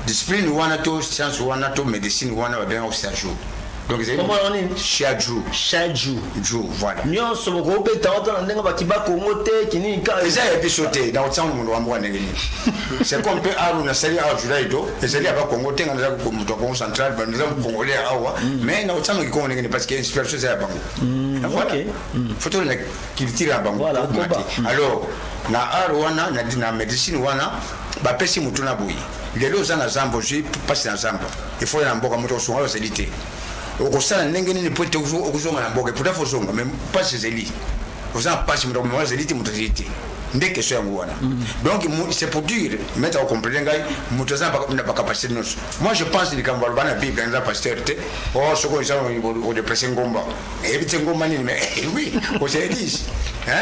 discipline wana to science wana to médecine wana ba bien au sergio. Donc comment on est chaque jour voilà nyo so ko beta on ndenga ba kibako ngote kini ka eza episode na otsa mu wa mbwa ndenge c'est comme pe aru na sali a jula ido ezali aba kongo tenga na ko mu to kongo central ba nza mu congolais awa mais na otsa mu kongo ndenge parce que inspiration c'est ya bango voilà photo la culture ya bango voilà alors na aru wana na médecine wana ba pesi mutu na boyi lelo za na zambo je passe na zambo il faut na mboka mutu so ngalo selite au sein de l'engagement de pointe au sommet à Bogue, pour la façon, même pas chez Eli. Vous en passez, mais moi, j'ai dit, dès que c'est un ouana. Donc, c'est pour dire, mettre au complet, Moutazan n'a pas capacité de nous. Moi, je pense que quand on va la Bible, dans la postérité, oh, ce qu'on a au dépressé Ngomba. Et puis, Ngomba, mais oui, on se le dit.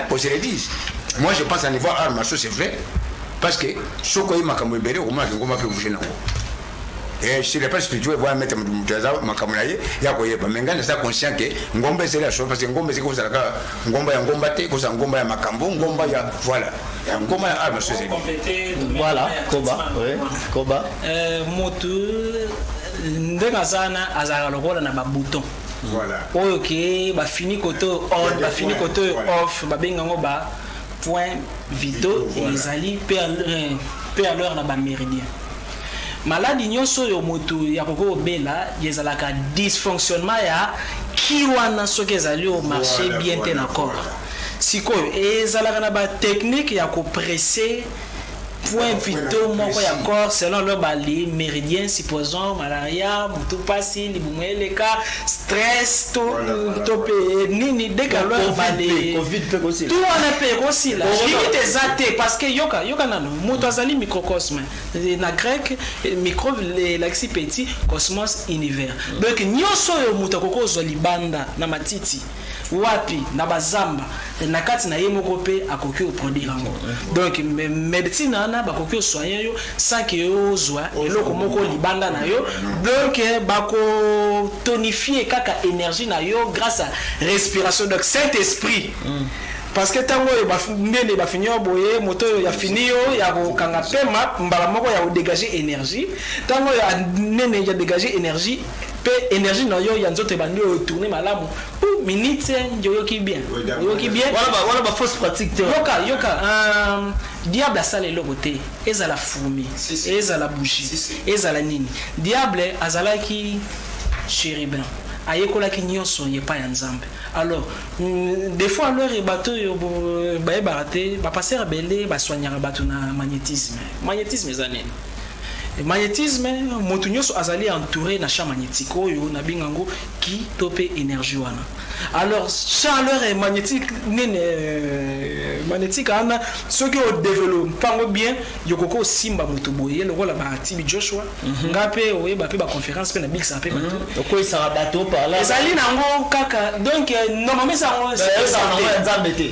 On se le dit. Moi, je pense à niveau arme, c'est vrai. Parce que ce qu'on a comme libéré, au moins, Ngomba peut bouger. Et si les pas spirituels vont mettre makamulaye ya koyeba menga nesa conscient que ngombe c'est la chose parce que ngombe c'est comme ça ngomba ya ngomba te ko ngomba ya makambo ngomba ya voilà ya ngomba ya arme société voilà koba motu ndenga sana azala lokola na ba bouton voilà oyo ke ba fini koto on ba fini koto off ba benga ngo ba point vitaux ezali pe à l'heure na ba méridien. Maladi nyonso yo motu ya koko bela yezalaka dysfonctionnement ya kiwana soki ezali au marché bien te na corps sikoyo ezalaka na ba technique ya ko presser point plutôt moko ya corps selon leur bali méridien supposons malaria mutu pasi libumweleka stress to nini dès que leur bali covid peut aussi tout on a fait aussi là limite exacté parce que yoka nano mutu azali microcosme na grec micro l'axi petit cosmos univers donc nyonso yo mutu kokozwa libanda na matiti wapi na bazamba na kati na ye moko pe akoki produire yango donc médecine ana bakoki soigner yo sans que yo zwa eloko moko libanda na yo donc bako tonifier kaka énergie na yo grâce à respiration donc Saint-Esprit parce que tango ndene ba finir boye moto ya fini yo ya kokanga pema mbala moko ya dégager énergie tango ya nene ya dégager énergie pe énergie na yo ya nzoto bandi o tourner malamu minute yoki bien voilà ba fausse pratique yoka diable asala eloko te ezala fourmi ezala bougie ezala nini diable azalaki chérubin ayekolaki nyonso ye pa ya nzambe alors des fois alors bato yo ba barate ba passer belé ba soignera bato na magnétisme ezanene magnétisme moto nyonso azali entouré na champ magnétique oyo na bingango ki topé énergie wana alors chaleur et magnétique magnétique ana ce qui au développe pango bien yokoko simba moto boye lokola ba tibi Joshua ngape oye ba pe ba conférence pe na big ça pe bato oko isa bato par là ezali nango kaka donc normalement ça on nzambete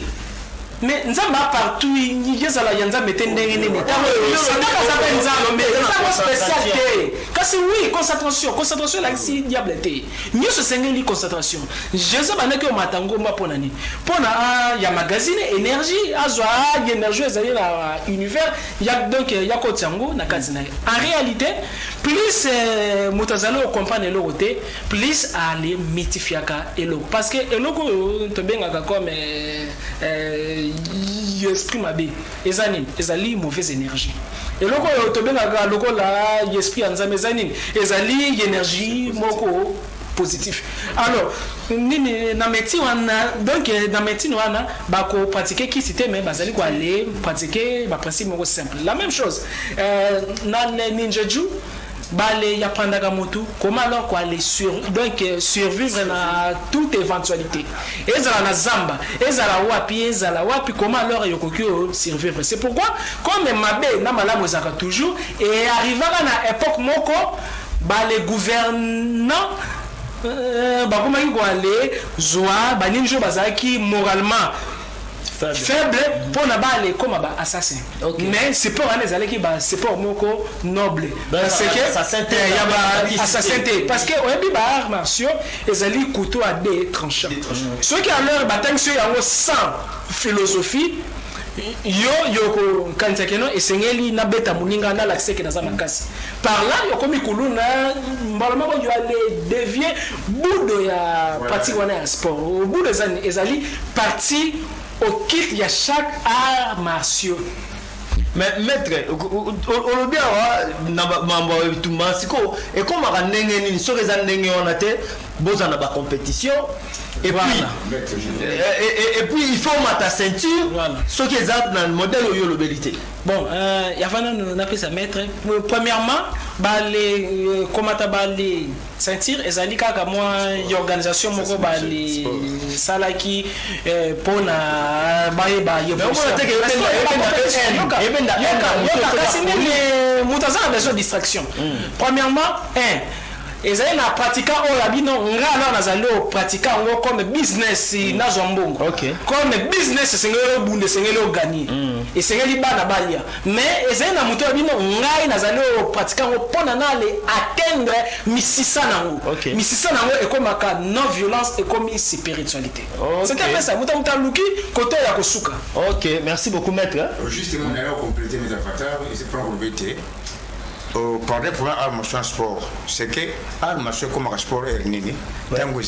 mais nzamba partout yezala yanza mete ndenge nini tango ça s'appelle nzamba ça spécialité kasi oui concentration la si diable té mieux se sengeli concentration jésus banaki o matango mba pona ni pona ya magazine énergie azwa énergie ezali na univers ya donc ya kotiango na kazina en réalité plus mutazalo comprendre le côté plus aller mythifiaka elo parce que eloko to bengaka comme esprit mabe ezali mauvaise énergie eloko to bengaka lokola esprit anzame ezali ezali énergie moko positif alors nini na métier wana donc na métier wana bako pratiquer qui cité mais bazali ko aller pratiquer ba principe moko simple la même chose na ninjutsu bale ya pandaka motu comment alors quoi aller survivre na toute éventualité ezala na zamba ezala wapi comment alors yokoki survivre c'est pourquoi comme mabe na malamu zaka toujours et arrivera na époque moko bale gouvernant bakomaki ko aller joie baninjo bazaki moralement faible pour na bale comme ba assassin mais c'est pour aller zaleki ba c'est pour moko noble parce que ça s'intéresse ya ba assassin parce que oyebi ba arts martiaux ezali couteau à deux tranchants ceux qui a leur bataille sur yango sans philosophie yo kanisa keno esengeli na beta muninga na lakseke na za makasi par là yo komi kuluna mbalama ko yo aller dévier budo ya partie wana ya sport budo ezali partie au kit ya chaque art martiaux mais maître on bien na mambo tumasiko et comme ka ndenge nini so reza ndenge wana te boza na ba compétition et puis il faut ta ceinture ce qui est dans le modèle yo lobelité bon ya vana na pesa maître premièrement bale komata bale ceinture ezali kaka moi organisation moko bale salaki pona baeba yo mutazana besoin de distraction premièrement ezali na pratiquant oyo abino nga alors nazali o pratiquant ngo comme business na zombongo comme business sengeli bunde sengeli o gagner et sengeli bana balia mais ezali na muto abino ngai nazali o pratiquant ngo pona na le atteindre misisa nango misisa nango e comme ka non violence et comme spiritualité c'est que ça muta luki côté ya kosuka. OK, merci beaucoup maître. Justement on allait compléter mes avatars et c'est pour compléter parler pour un marché sport c'est que un marché comme un sport est nini tant que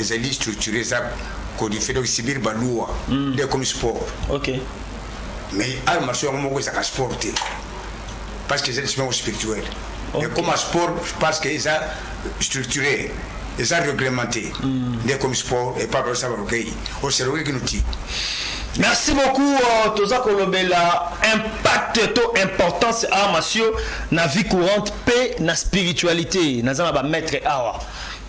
ezali structuré ça codifié donc sibir ba loi de comme sport mais un marché comme un sport parce que c'est un spirituel mais comme un sport parce que ça structuré et ça réglementé de comme sport et pas ça va au cerveau qui nous tue Merci beaucoup Toza Kolobela. Impact to importance armatio na vie courante paix na spiritualité nazana ba maître awa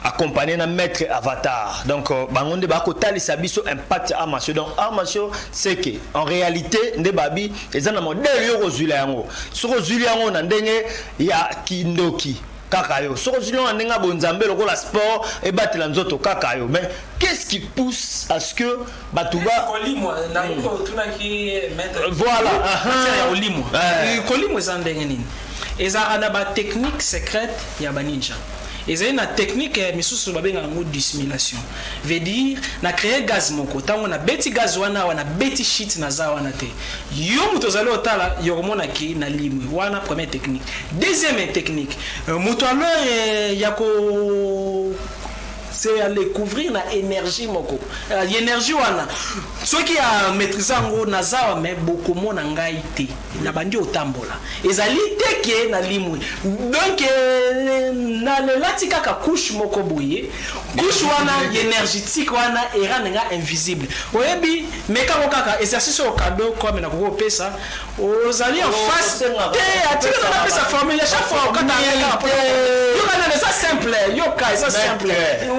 accompagné na maître avatar. Donc bangonde ba ko talisa biso impact armatio. Donc armatio c'est que en réalité nde babi ezana modèle yo kozula yango. So kozula yango na ndenge ya kindoki kakayo soko zilon ndenga bonzambe lokola sport et batela nzoto kakayo. Mais qu'est-ce qui pousse à ce que batuba voilà kolimo za ndenge nini eza ana ba technique secrète ya baninja. Ils ont une technique misusu babenga ngo dissimulation. Veut dire na créer gaz moko tango na beti gaz wana beti shit na za wana te. Yo muto zalo otala yo komona ki na limwe wana première technique. Deuxième technique, muto alors yako c'est à découvrir la énergie moko. L'énergie wana ceux qui a maîtrisé ngo nazawa mais beaucoup mon ngai te na bandi otambola ezali te ke na limwe donc na le latika ka couche moko boye couche wana énergétique wana era nga invisible oyebi meka kaka exercice au cadeau comme na koko pesa ozali en face te atika na pesa formule chaque fois quand on yo kana ça simple yo ka ça simple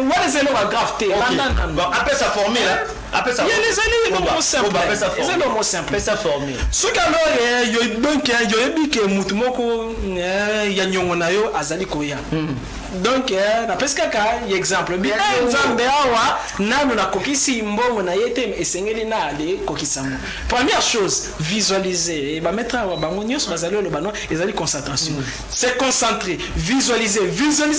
what is the grave te bon après sa formule après ça il y a les années non simple c'est non simple sa formule ce alors yo donc yo ebi ke mutu moko ya nyongo na yo azali koya donc na peska ka exemple bien nzambe awa nanu na kokisi mbongo na yete esengeli na ale kokisango première chose visualiser ba mettre wa bango nyos bazali lo bano ezali concentration c'est concentrer visualiser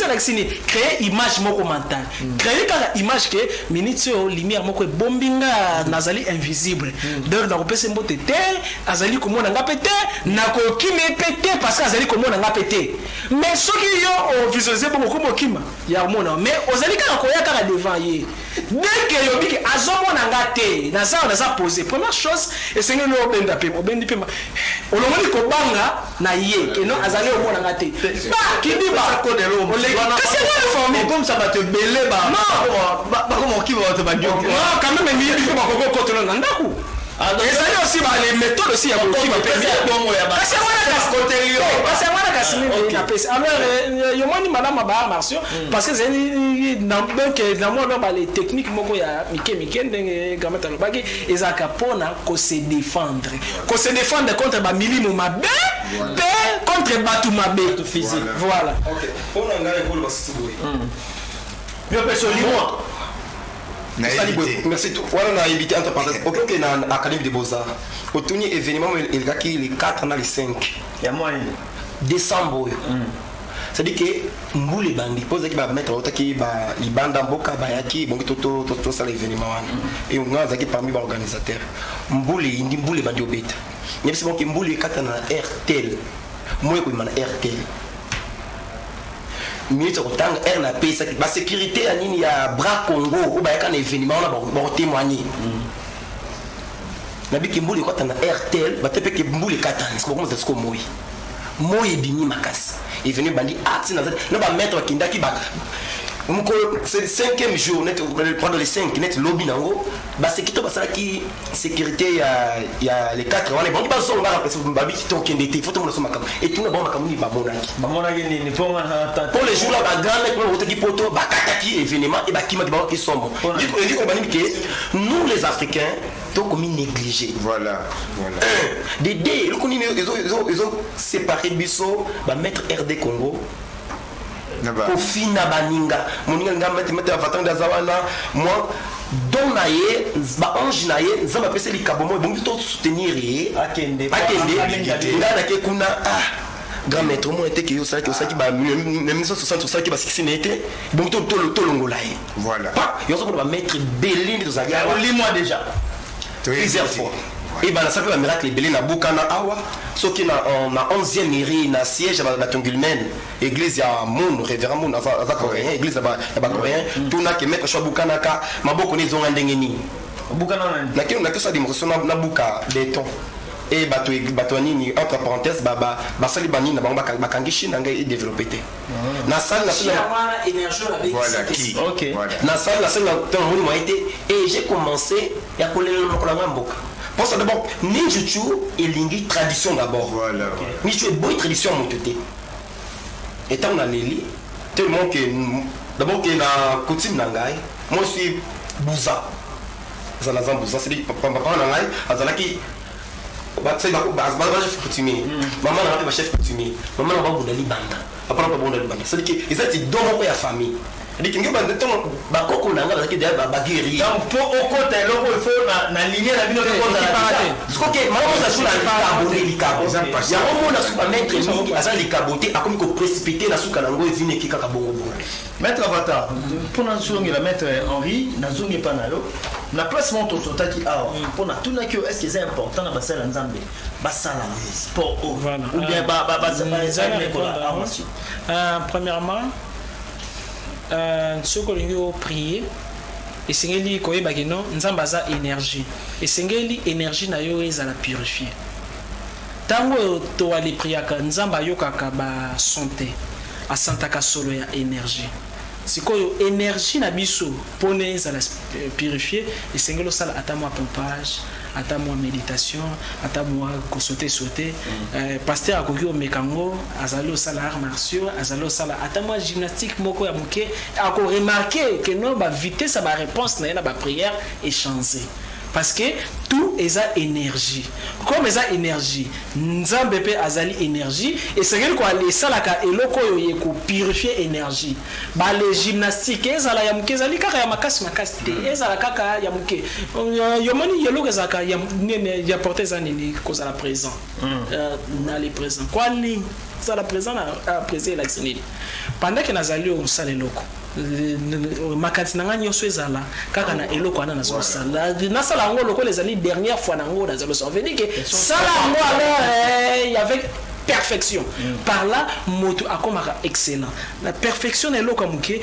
la sini créer image moko mentale créer ka image ke minute yo lumière moko bombinga nazali invisible donc na kopesa mbote te azali komona nga pete na kokime pete parce que azali komona nga pete mais soki yo visualiser beaucoup kima ya mona mais ozali kaka koya kaka devant ye dès que yo biki azomona nga te na za poser première chose esenge no benda pe obendi pe olongoli ko banga na ye que non azali omona nga te ba kidi ba ko de lo kasi wala formé comme ça va te belé ba ba comme kima va te ba non quand même mi ko ba ko ko to na ndaku ezali aussi ba les méthodes aussi ya kokima pe kasi wana kasi na pesa alors yo moni madame ba marcio parce que c'est donc dans moi ba les techniques moko ya mike ndenge gamata lobaki ezaka pona ko se défendre contre ba milimo mabe pe contre batu mabe physique voilà OK pona ngale ko ba sibwe yo personne merci. Voilà, on a invité entre parenthèses. Ok, on a l'Académie des Beaux-Arts. Au tournoi événement, il y a qui les 4 ans, les 5. Il y a moins. Décembre. C'est-à-dire que nous les bandits, pose qui va mettre autre qui va les bandes en boca, bayaki, bon tout ça l'événement. Et on a qui parmi les organisateurs. Mboule, indi mboule bandits au bête. Mais c'est bon que mboule 4 ans RTL. Moi, je suis RTL. minute kotanga air na pesa ba sécurité ya nini ya bras Congo ou ba yakana événement na ba témoigner na biki mbuli ko tana RTL ba tepe ke mbuli katana ko komza sko moyi bini makasi et venu bandi acte na ba mettre kindaki ba c'est le 5e jour net pendant les 5 net lobby nango ba sécurité ba sala ki sécurité ya les 4 on est bon ba so ngara parce que babi to kende te photo mo so makam et tout na bon makam ni ba monaki ni pour les jours là ba grand pour votre qui poto ba kataki événement et ba kima ba ki sombo dit qu'on bani que nous les africains donc comme négligés voilà des dés ils ont séparé biso ba mettre RD Congo kofi na baninga moninga nga mete avatar da zawana moi don na ye ba ange na ye nzamba pese likabomo bongi to soutenir ye akende ngana ke kuna grand maître mo était que yo ça qui ba 1960 qui ba 60 était bongi to longola ye voilà yo so ba mettre belini to zaga moi déjà plusieurs fois et ben ça fait un miracle belé na bukana awa so qui na 11e mairie na siège ba Tongulmen église ya Moun révérend Moun za coréen église ba coréen tout na ke mettre cho bukana ka maboko ni zonga ndenge ni bukana na ke na ke sa démonstration na buka béton et bato nini entre parenthèses ba sali bani na bango bakangishi na ngai développer té na salle nationale énergie avec voilà qui OK na salle nationale temps moi été et j'ai commencé ya kolela lokola mboka Pense d'abord, Ninjuchu et Lingi tradition d'abord. Voilà. Ninjuchu est bonne tradition à mon côté. Étant dans l'élite, tellement que d'abord que la coutume nangai, moi je suis Bouza. Zanazan Bouza, c'est dit papa nangai, azalaki c'est la chef coutumier. Maman n'a pas chef coutumier. Maman n'a pas boudali banda. Papa n'a pas boudali banda. C'est dit que ils étaient dans mon famille. Il dit que banda temps ba koko nanga bazaki derrière ba guerrier. Donc pour au côté loko il faut na ligne la bino ko za la. Sko que maman ça sur la abonné likabo. Ya omo na suka mettre mingi asa likaboté akomi ko précipiter na suka nango ezine kika kabongo bongo. Maître Avatar, pour na zongi la maître Henri, na zongi pa na yo. Na placement to sotaki a pour na tuna que est-ce que c'est important na basala nzambe. Basala sport ou bien premièrement ce que nous prier et sengeli koyeba que non nzamba za énergie et sengeli énergie na yo ezala purifier tango to ali priaka nzamba yokaka ba santé asantaka solo ya énergie sikoyo énergie na biso pone ezala purifier et sengelo sala ata moi pompage ata moi méditation ata moi sauter pasteur akoki o mekango azali osala arts martiaux azali osala ata moi gymnastique moko ya moke ako remarquer que non ba vitesse ba réponse na ba prière est changé parce que tout est énergie comme eza énergie nzambe pe azali énergie et c'est que quoi les salaka eloko yo ko purifier énergie ba les gymnastiques ezala ya muke ezali kaka ya makasi te ezala kaka ya muke yo moni yelo ezaka ya nene ya porter za nini cause la présent na les présent quoi ni ça la présent à présent la sinili pendant que nazali au sale loko makati nanga nyonso ezala kaka na eloko ana nazosala nasala ngo loko les années dernière fois nango nazalo ça veut dire que sala ngo alors il y avait perfection par là moto akomaka excellent la perfection eloko muke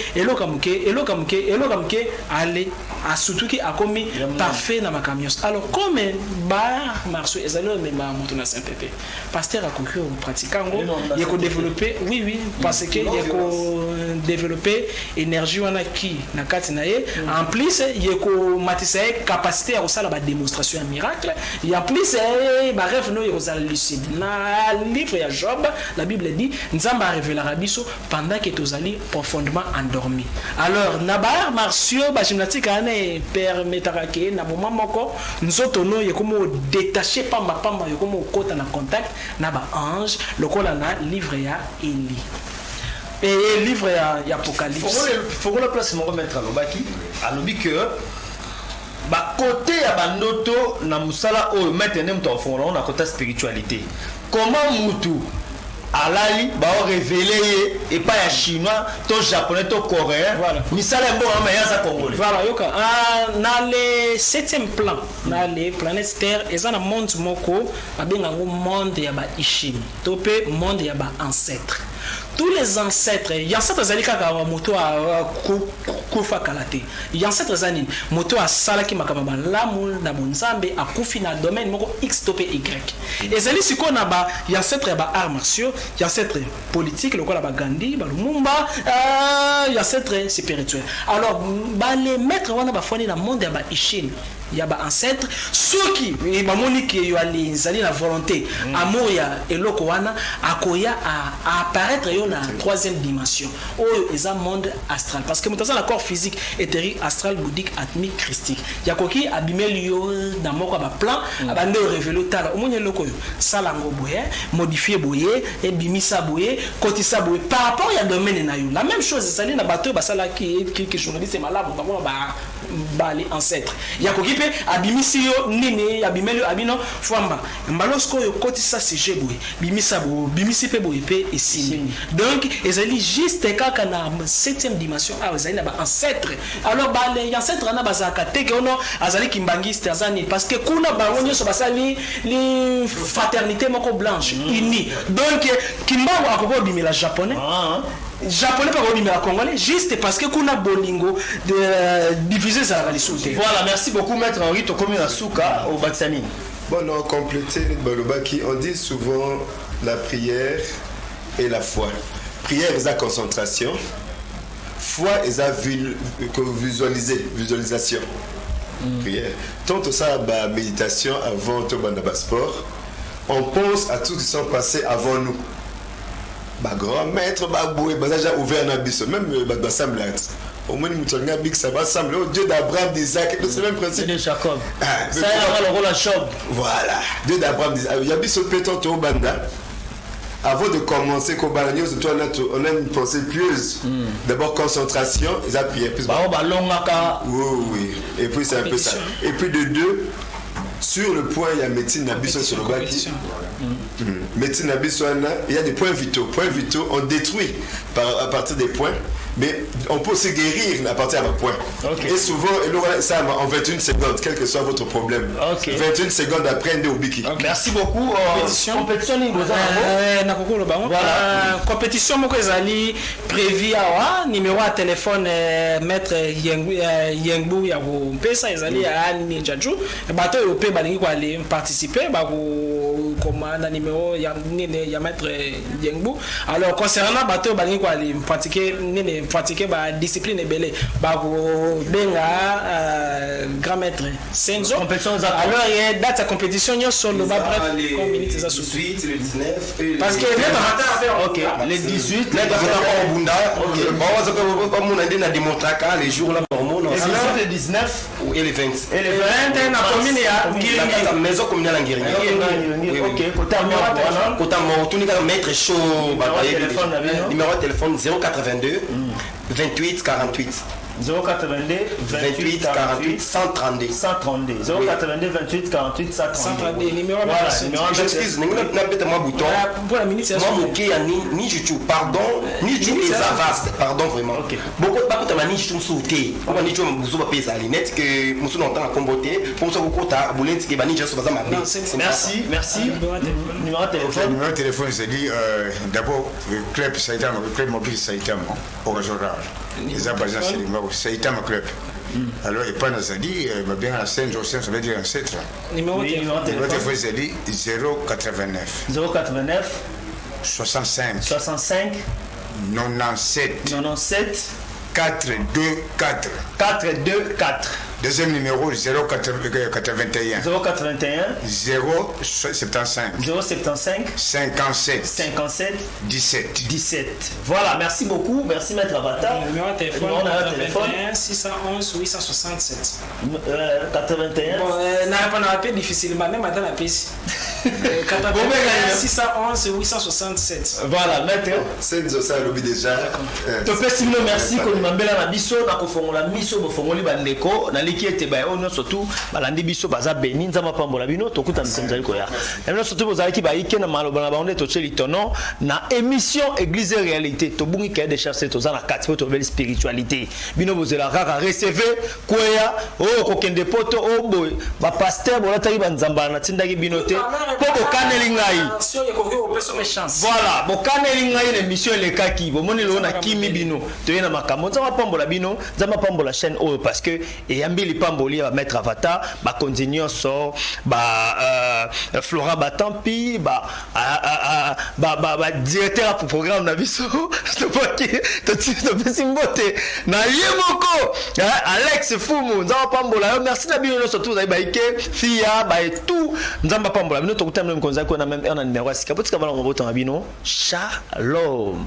allez a surtout qui akomi parfait na makamios alors comme ba marso ezalo même moto na Saint-Pépé pasteur akoki pratiquant ngo yeko développer oui parce que yeko développer énergie wana ki na kati na ye en plus yeko matisa capacité à osala ba démonstration un miracle et en plus ba rêve no yozala lucide na livre ya Job la Bible dit nzamba révélera biso pendant que tozali profondément endormi alors na ba martiaux ba gymnastique ane permettra que na moment moko nzoto no yekomo détacher pamba yekomo kota na contact na ba ange lokola na livre ya Eli et livre ya Apocalypse faut le place mon remettre alobaki alobi que ba côté ya bandoto na musala o maintenant muto fondon na côté spiritualité comment mutu alali ba révéler et pas ya chinois to japonais to coréen voilà misala bon mais ya za congolais voilà yoka na le 7e plan na les planètes terre ezana monde moko abenga ngo monde ya ba ishimi to pe monde ya ba ancêtre tous les ancêtres yancêtre zali kaka moto a kufa kalate yancêtre zani moto a salaki makamba lamu na bonzambe a kufi na domaine moko x to p y ezali siko na ba yancêtre ba arts martiaux yancêtre politique lokola ba Gandhi ba Lumumba yancêtre spirituel alors ba les maîtres wana ba foni na monde ya ba Chine il y a ba ancêtre ceux qui ba monique yo ali zali na volonté amour ya eloko wana akoya à apparaître yo na 3e dimension oyo eza monde astral parce que mutaza la corps physique éthérique astral bouddhique atmique christique yakoki abimeli yo na moko ba plan abande révéler tala omonye eloko yo salango boye modifier boye et bimisa boye kotisa boye par rapport ya domaine na yo la même chose zali na bateau basala qui journaliste malade ba les ancêtres yakoki pe abimisi yo nini abimeli abino famba mbalosko yo kotisa sujet boye bimisa bo bimisi pe boye pe esini donc ezali juste kaka na 7e dimension ezali na ba ancêtre alors ba les ancêtres na bazaka teke ono azali kimbangiste azani parce que kuna ba onyo so basali li fraternité moko blanche unie donc kimbango akoko bimela japonais japonais pas bimela congolais juste parce que kuna bolingo de diviser ça les sous. Voilà, merci beaucoup maître Henri Tokomi Nasuka au Batsani. Bon, non, compléter Balobaki, on dit souvent la prière et la foi. Prière est la concentration, foi est la visualisation. prière. Tant que ça, méditation avant tout le sport, on pense à tout ce qui sont passés avant nous. Grand maître, Baboué, ça a déjà ouvert un abysse, même l'assemblée. Au moins, ça va sembler au Dieu d'Abraham, d'Isaac, c'est le même principe. de Jacob. Ça a le rôle à Job. Voilà, Dieu d'Abraham, d'Isaac. Il y a bis au péton au banda. Avant de commencer, on a une pensée pieuse. D'abord, concentration, ils appuient plus. Oui. Et puis, c'est un peu ça. Et puis, de deux, sur le point, il y a médecine Nabiso sur le bas qui. Médecine Nabiso, il y a des points vitaux. Points vitaux, on détruit à partir des points. Mais on peut se guérir à partir d'un point. Okay. Et souvent, ça en 21 secondes, quel que soit votre problème. Okay. 21 secondes après, on biki. Okay. Merci beaucoup. Compétition voilà. Compétition moko prévu awa numéro à téléphone maître Yengbu ya ko pesa ezali à Ninjaju. Bato yo pe balingi ko aller participer ba ko commande numéro ya maître Yengbu. Alors concernant bato balingi ko aller pratiquer ba discipline belé ba ko benga grand maître Senzo compétition. Alors il y a date à compétition sur le bas bref combien minutes ça 18 le 19 parce que OK les 18 les au bunda bon comme on a dit na démontrer les jours là hormones les 19 et les 20 et les 20 na commune ya maison commune la Ngiri. OK kota mo tunika maître chaud numéro de téléphone 082 28 48 082 28 48 132 082 28 48 132 numéro j'excuse n'a pas moi bouton pour la minute moi moké ni chuchu pardon ni chuchu vaste pardon vraiment beaucoup pas que ni chuchu sauté on ni chuchu muso ba pesa linette que muso n'entend à comboter pour ça beaucoup ta boulette que bani juste ça ma merci numéro de téléphone c'est dit d'abord club Saïtam club mobile Saïtam au régional les abazans c'est Saïtam club. Alors et pas nous a dit bien à Saint-Joseph ça veut dire ancêtre. Numéro de téléphone c'est dit 089 65 97 424 deuxième numéro 081 075 57 17. Voilà, merci beaucoup, merci maître Avatar. Numéro de téléphone 611 867 81 bon n'a pas appelé difficilement même dans la piste 611 867 voilà maître c'est ça lobby déjà topé simno merci ko mambela na biso na ko fongola miso bo fongoli bandeko na liki ete ba ono surtout balandi biso baza beni nzama pambola bino tokuta nzali ko ya na surtout bozali ki ba ike na maloba na baonde to cheli tono na émission église et réalité to bungi ka de chercher to za na kati to belle spiritualité bino bozela kaka recevoir koya o ko kende poto o boy ba pasteur bolata ki banzamba na tindaki bino te po bokaneli ngai voilà bokaneli ngai l'émission elekaki bomoni lo na kimi bino to yena makambo nzama pambola bino nzama pambola chaîne oyo parce que eyambi lipamboli ba mettre Avatar ba continuer so ba Flora Batampi ba directeur pour programme na biso to paki to pesimbote na yemoko Alex Fumu nzama pambola merci na bino surtout za ba ike fia ba tout nzama pambola bino to kutamle mkonza ko na même un numéro sika potika bala ngoboto na bino shalom.